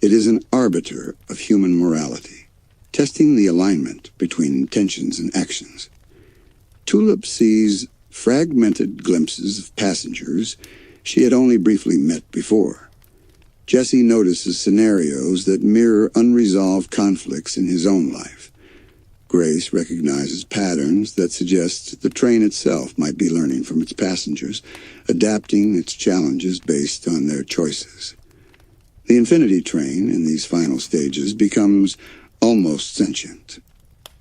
It is an arbiter of human morality, testing the alignment between intentions and actions. Tulip sees fragmented glimpses of passengers she had only briefly met before. Jesse notices scenarios that mirror unresolved conflicts in his own life. Grace recognizes patterns that suggest the train itself might be learning from its passengers, adapting its challenges based on their choices. The infinity train, in these final stages, becomes almost sentient,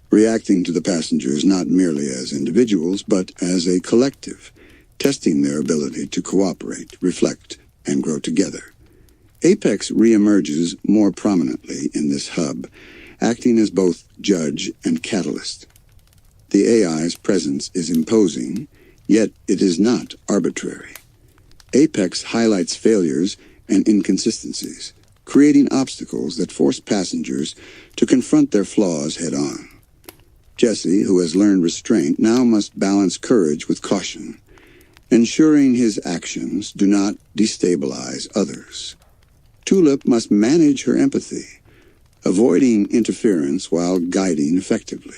reacting to the passengers not merely as individuals, but as a collective, testing their ability to cooperate, reflect, and grow together. Apex reemerges more prominently in this hub, acting as both judge and catalyst. The AI's presence is imposing, yet it is not arbitrary. Apex highlights failures and inconsistencies, creating obstacles that force passengers to confront their flaws head-on. Jesse, who has learned restraint, now must balance courage with caution, ensuring his actions do not destabilize others. Tulip must manage her empathy, avoiding interference while guiding effectively.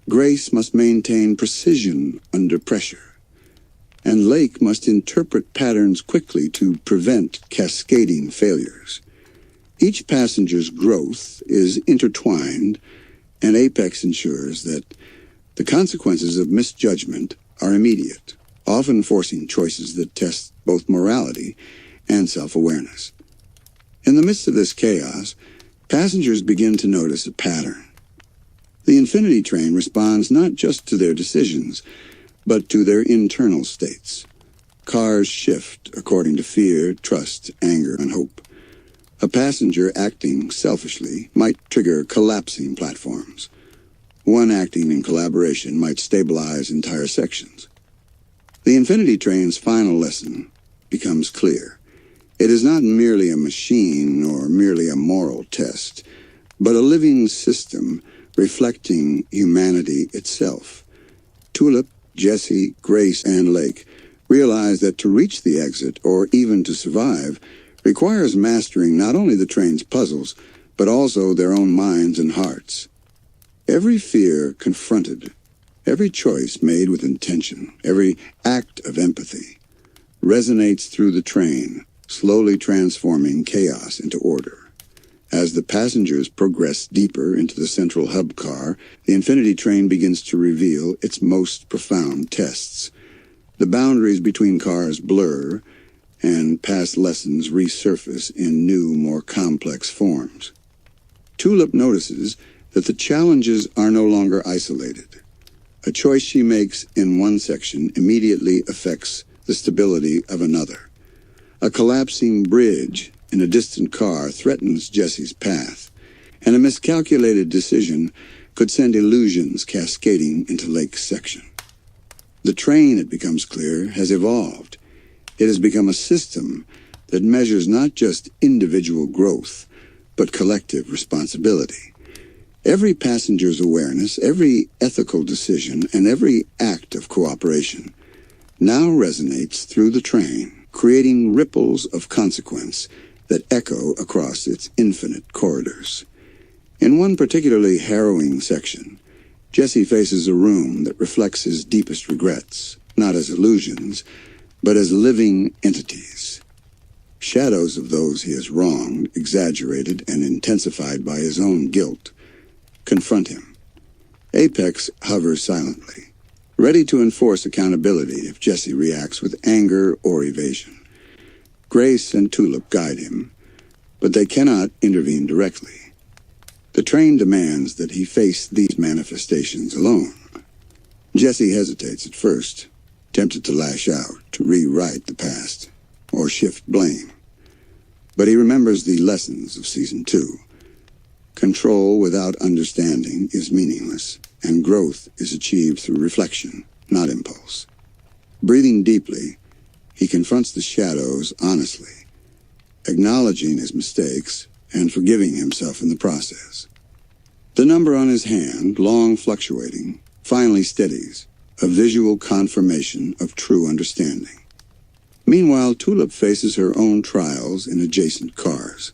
Grace must maintain precision under pressure, and Lake must interpret patterns quickly to prevent cascading failures. Each passenger's growth is intertwined, and Apex ensures that the consequences of misjudgment are immediate, often forcing choices that test both morality and self-awareness. In the midst of this chaos, passengers begin to notice a pattern. The infinity train responds not just to their decisions, but to their internal states. Cars shift according to fear, trust, anger, and hope. A passenger acting selfishly might trigger collapsing platforms. One acting in collaboration might stabilize entire sections. The infinity train's final lesson becomes clear. It is not merely a machine or merely a moral test, but a living system reflecting humanity itself. Tulip, Jesse, Grace, and Lake realize that to reach the exit, or even to survive, requires mastering not only the train's puzzles, but also their own minds and hearts. Every fear confronted, every choice made with intention, every act of empathy, resonates through the train, slowly transforming chaos into order. As the passengers progress deeper into the central hub car, the infinity train begins to reveal its most profound tests. The boundaries between cars blur, and past lessons resurface in new, more complex forms. Tulip notices that the challenges are no longer isolated. A choice she makes in one section immediately affects the stability of another. A collapsing bridge in a distant car threatens Jesse's path, and a miscalculated decision could send illusions cascading into Lake's section. The train, it becomes clear, has evolved. It has become a system that measures not just individual growth, but collective responsibility. Every passenger's awareness, every ethical decision, and every act of cooperation now resonates through the train, creating ripples of consequence that echo across its infinite corridors. In one particularly harrowing section, Jesse faces a room that reflects his deepest regrets, not as illusions, but as living entities. Shadows of those he has wronged, exaggerated and intensified by his own guilt, confront him. Apex hovers silently, ready to enforce accountability if Jesse reacts with anger or evasion. Grace and Tulip guide him, but they cannot intervene directly. The train demands that he face these manifestations alone. Jesse hesitates at first, tempted to lash out, to rewrite the past, or shift blame. But he remembers the lessons of Season 2. Control without understanding is meaningless, and growth is achieved through reflection, not impulse. Breathing deeply, he confronts the shadows honestly, acknowledging his mistakes and forgiving himself in the process. The number on his hand, long fluctuating, finally steadies, a visual confirmation of true understanding. Meanwhile, Tulip faces her own trials in adjacent cars.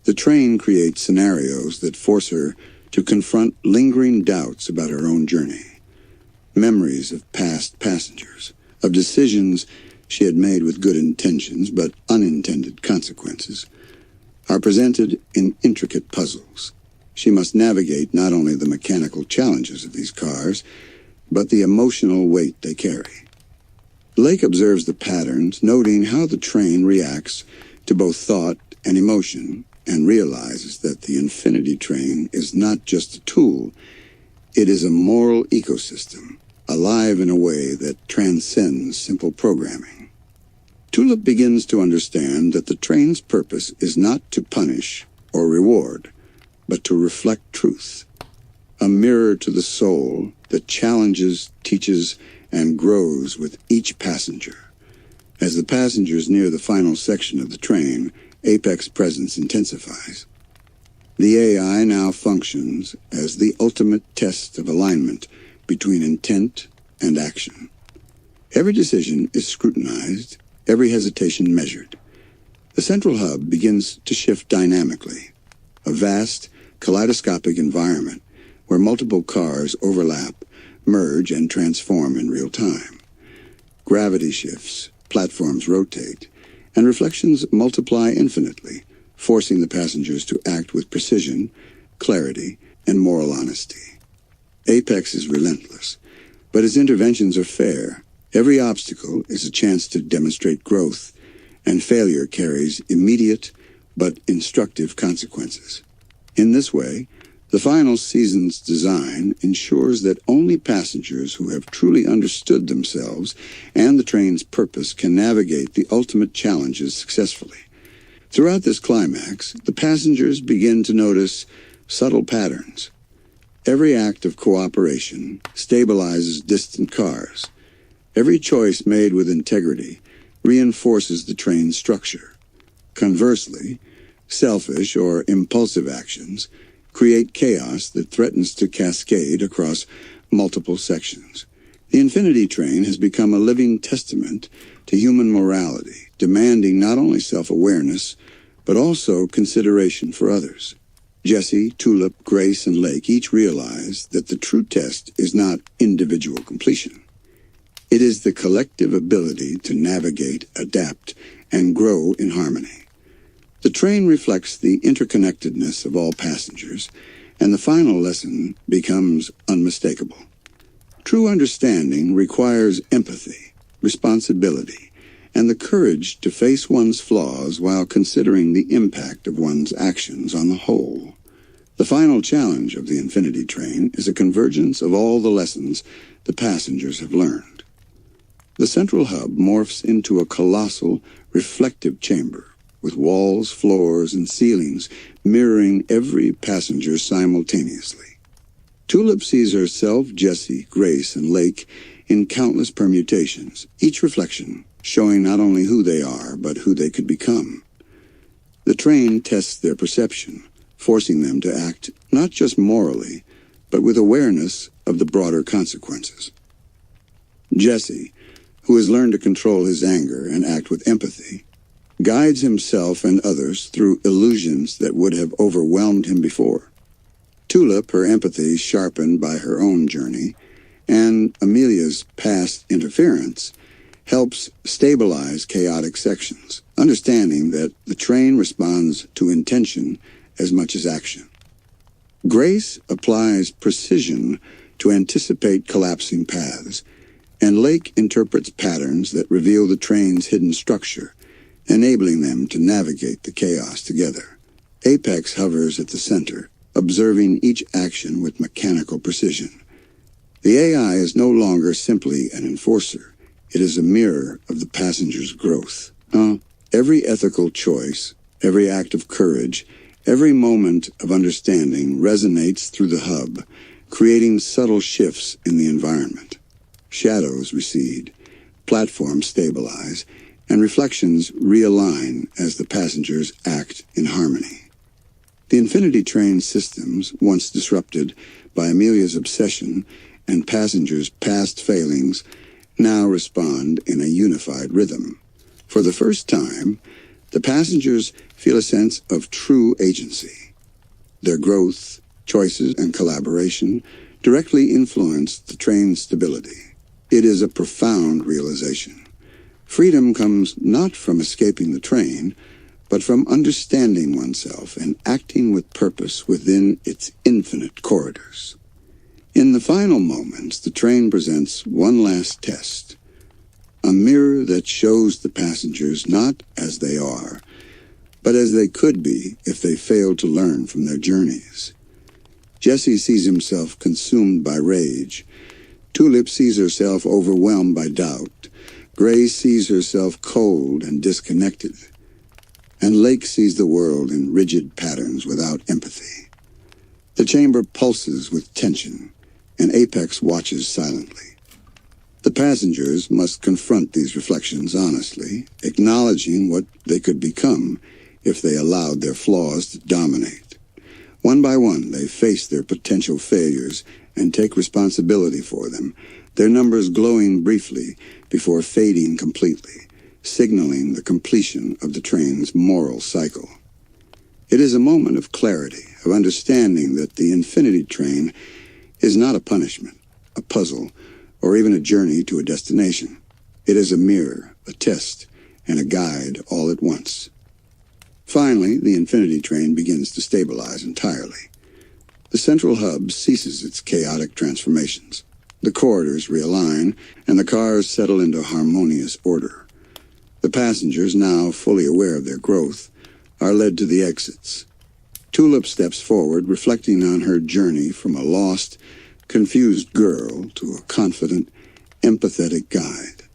The train creates scenarios that force her to confront lingering doubts about her own journey. Memories of past passengers, of decisions she had made with good intentions but unintended consequences, are presented in intricate puzzles. She must navigate not only the mechanical challenges of these cars, but the emotional weight they carry. Lake observes the patterns, noting how the train reacts to both thought and emotion, and realizes that the Infinity Train is not just a tool, it is a moral ecosystem, alive in a way that transcends simple programming. Tulip begins to understand that the train's purpose is not to punish or reward, but to reflect truth, a mirror to the soul that challenges, teaches, and grows with each passenger. As the passengers near the final section of the train, Apex presence intensifies. The AI now functions as the ultimate test of alignment between intent and action. Every decision is scrutinized, every hesitation measured. The central hub begins to shift dynamically, a vast, kaleidoscopic environment where multiple cars overlap, merge, and transform in real time. Gravity shifts, platforms rotate, and reflections multiply infinitely, forcing the passengers to act with precision, clarity, and moral honesty. Apex is relentless, but his interventions are fair. Every obstacle is a chance to demonstrate growth, and failure carries immediate but instructive consequences. In this way, the final season's design ensures that only passengers who have truly understood themselves and the train's purpose can navigate the ultimate challenges successfully. Throughout this climax, the passengers begin to notice subtle patterns. Every act of cooperation stabilizes distant cars. Every choice made with integrity reinforces the train's structure. Conversely, selfish or impulsive actions create chaos that threatens to cascade across multiple sections. The Infinity Train has become a living testament to human morality, demanding not only self-awareness, but also consideration for others. Jesse, Tulip, Grace, and Lake each realize that the true test is not individual completion. It is the collective ability to navigate, adapt, and grow in harmony. The train reflects the interconnectedness of all passengers, and the final lesson becomes unmistakable. True understanding requires empathy, responsibility, and the courage to face one's flaws while considering the impact of one's actions on the whole. The final challenge of the Infinity Train is a convergence of all the lessons the passengers have learned. The central hub morphs into a colossal, reflective chamber, with walls, floors, and ceilings mirroring every passenger simultaneously. Tulip sees herself, Jesse, Grace, and Lake in countless permutations, each reflection showing not only who they are, but who they could become. The train tests their perception, forcing them to act not just morally, but with awareness of the broader consequences. Jesse, who has learned to control his anger and act with empathy, guides himself and others through illusions that would have overwhelmed him before. Tulip, her empathy sharpened by her own journey, and Amelia's past interference, helps stabilize chaotic sections, understanding that the train responds to intention as much as action. Grace applies precision to anticipate collapsing paths, and Lake interprets patterns that reveal the train's hidden structure, enabling them to navigate the chaos together. Apex hovers at the center, observing each action with mechanical precision. The AI is no longer simply an enforcer. It is a mirror of the passenger's growth. Every ethical choice, every act of courage, every moment of understanding resonates through the hub, creating subtle shifts in the environment. Shadows recede, platforms stabilize, and reflections realign as the passengers act in harmony. The Infinity Train systems, once disrupted by Amelia's obsession and passengers' past failings, now respond in a unified rhythm. For the first time, the passengers feel a sense of true agency. Their growth, choices, and collaboration directly influence the train's stability. It is a profound realization. Freedom comes not from escaping the train, but from understanding oneself and acting with purpose within its infinite corridors. In the final moments, the train presents one last test, a mirror that shows the passengers not as they are, but as they could be if they failed to learn from their journeys. Jesse sees himself consumed by rage. Tulip sees herself overwhelmed by doubt. Grace sees herself cold and disconnected. And Lake sees the world in rigid patterns without empathy. The chamber pulses with tension, and Apex watches silently. The passengers must confront these reflections honestly, acknowledging what they could become if they allowed their flaws to dominate. One by one, they face their potential failures and take responsibility for them, their numbers glowing briefly before fading completely, signaling the completion of the train's moral cycle. It is a moment of clarity, of understanding that the Infinity Train is not a punishment, a puzzle, or even a journey to a destination. It is a mirror, a test, and a guide all at once. Finally, the Infinity Train begins to stabilize entirely. The central hub ceases its chaotic transformations. The corridors realign, and the cars settle into harmonious order. The passengers, now fully aware of their growth, are led to the exits. Tulip steps forward, reflecting on her journey from a lost, confused girl to a confident, empathetic guide.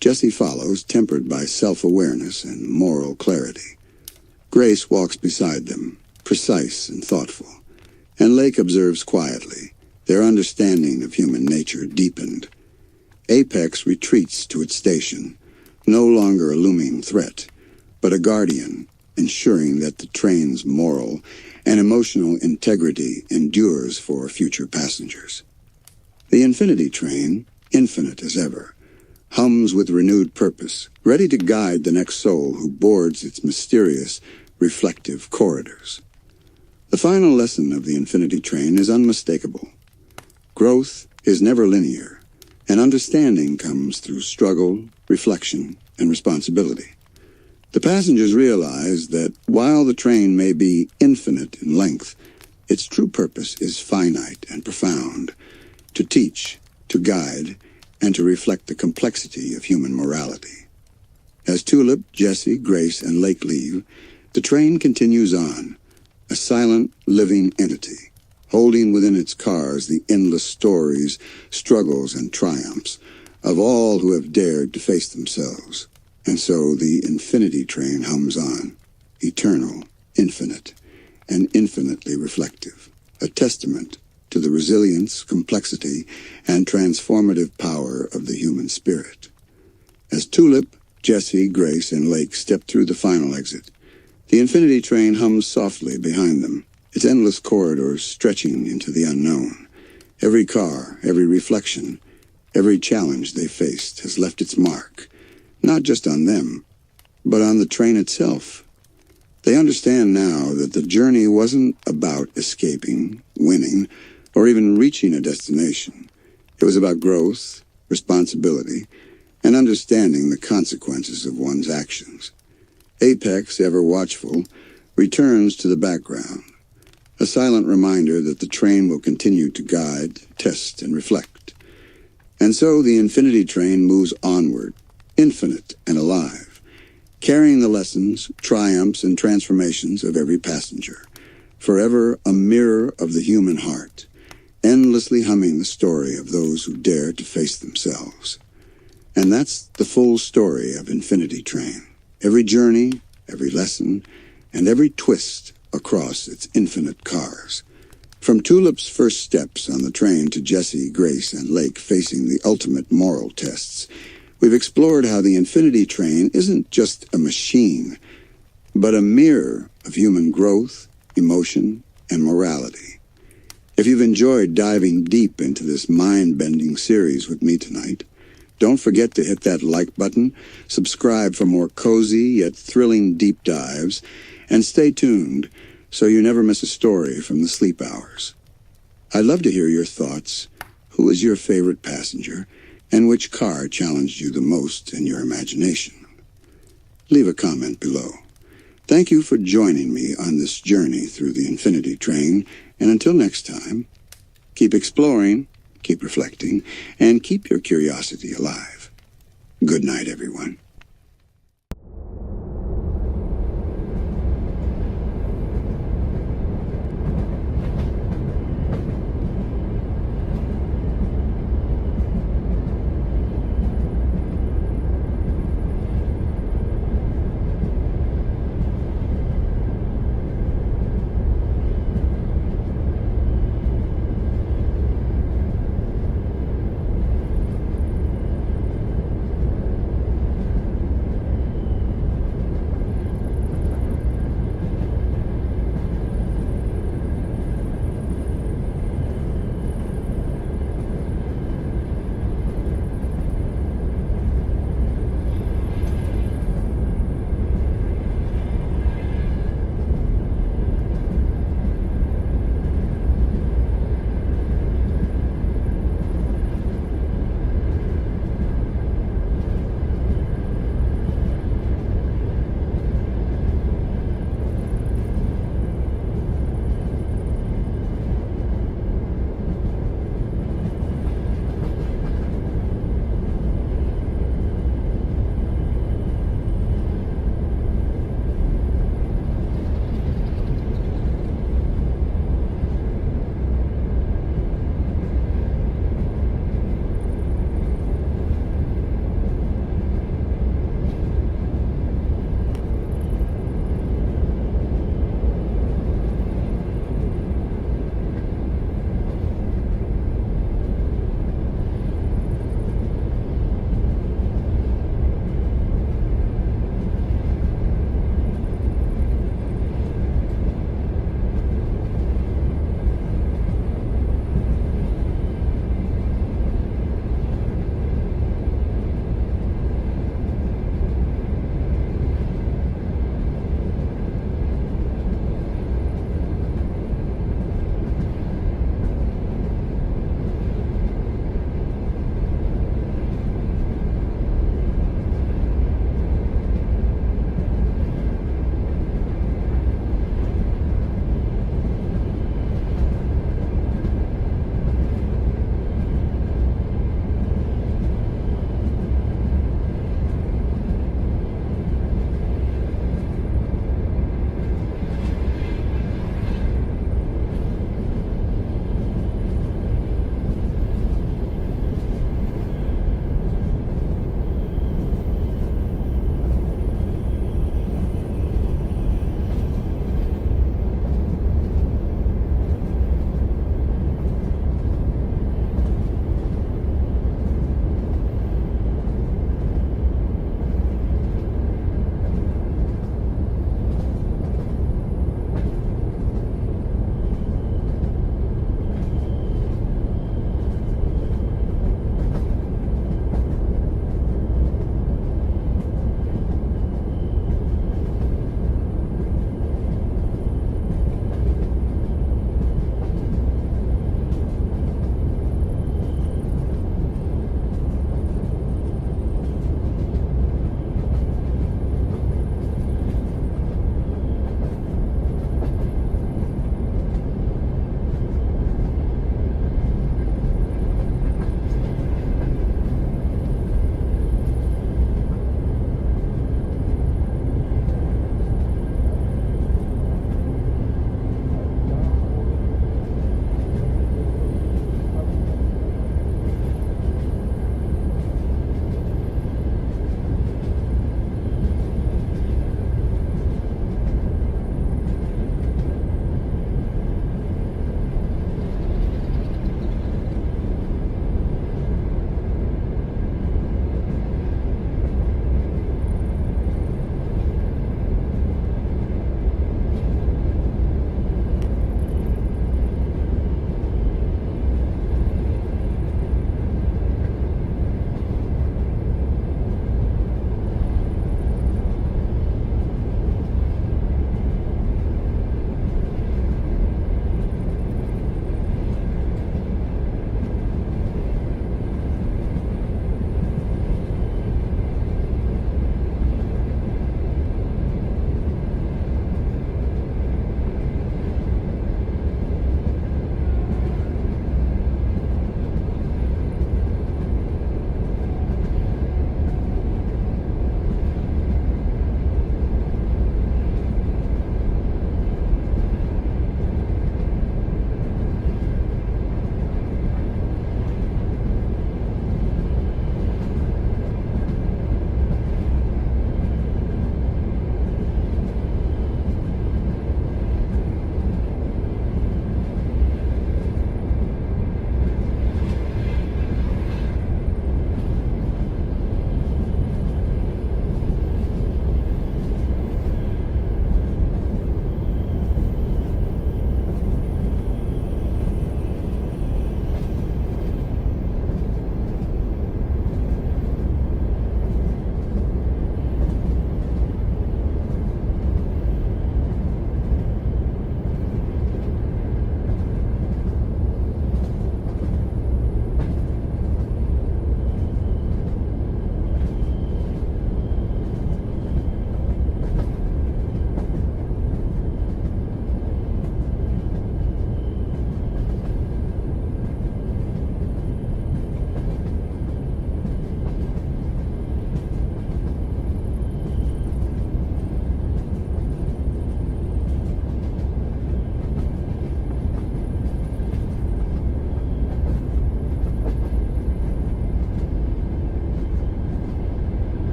Jesse follows, tempered by self-awareness and moral clarity. Grace walks beside them, precise and thoughtful, and Lake observes quietly, their understanding of human nature deepened. Apex retreats to its station, no longer a looming threat, but a guardian, ensuring that the train's moral and emotional integrity endures for future passengers. The Infinity Train, infinite as ever, hums with renewed purpose, ready to guide the next soul who boards its mysterious, reflective corridors. The final lesson of the Infinity Train is unmistakable. Growth is never linear, and understanding comes through struggle, reflection, and responsibility. The passengers realize that while the train may be infinite in length, its true purpose is finite and profound, to teach, to guide, and to reflect the complexity of human morality. As Tulip, Jesse, Grace, and Lake leave, the train continues on, a silent, living entity, holding within its cars the endless stories, struggles, and triumphs of all who have dared to face themselves. And so the Infinity Train hums on, eternal, infinite, and infinitely reflective, a testament to the resilience, complexity, and transformative power of the human spirit. As Tulip, Jesse, Grace, and Lake step through the final exit, the Infinity Train hums softly behind them, its endless corridors stretching into the unknown. Every car, every reflection, every challenge they faced has left its mark, not just on them, but on the train itself. They understand now that the journey wasn't about escaping, winning, or even reaching a destination. It was about growth, responsibility, and understanding the consequences of one's actions. Apex, ever watchful, returns to the background, a silent reminder that the train will continue to guide, test, and reflect. And so the infinity train moves onward, infinite and alive, carrying the lessons, triumphs, and transformations of every passenger, forever a mirror of the human heart, endlessly humming the story of those who dare to face themselves. And that's the full story of Infinity Train. Every journey, every lesson, and every twist across its infinite cars. From Tulip's first steps on the train to Jessie, Grace, and Lake facing the ultimate moral tests, we've explored how the Infinity Train isn't just a machine, but a mirror of human growth, emotion, and morality. If you've enjoyed diving deep into this mind-bending series with me tonight, don't forget to hit that like button, subscribe for more cozy yet thrilling deep dives, and stay tuned so you never miss a story from the sleep hours. I'd love to hear your thoughts. Who is your favorite passenger, and which car challenged you the most in your imagination? Leave a comment below. Thank you for joining me on this journey through the Infinity Train, and until next time, keep exploring, keep reflecting, and keep your curiosity alive. Good night, everyone.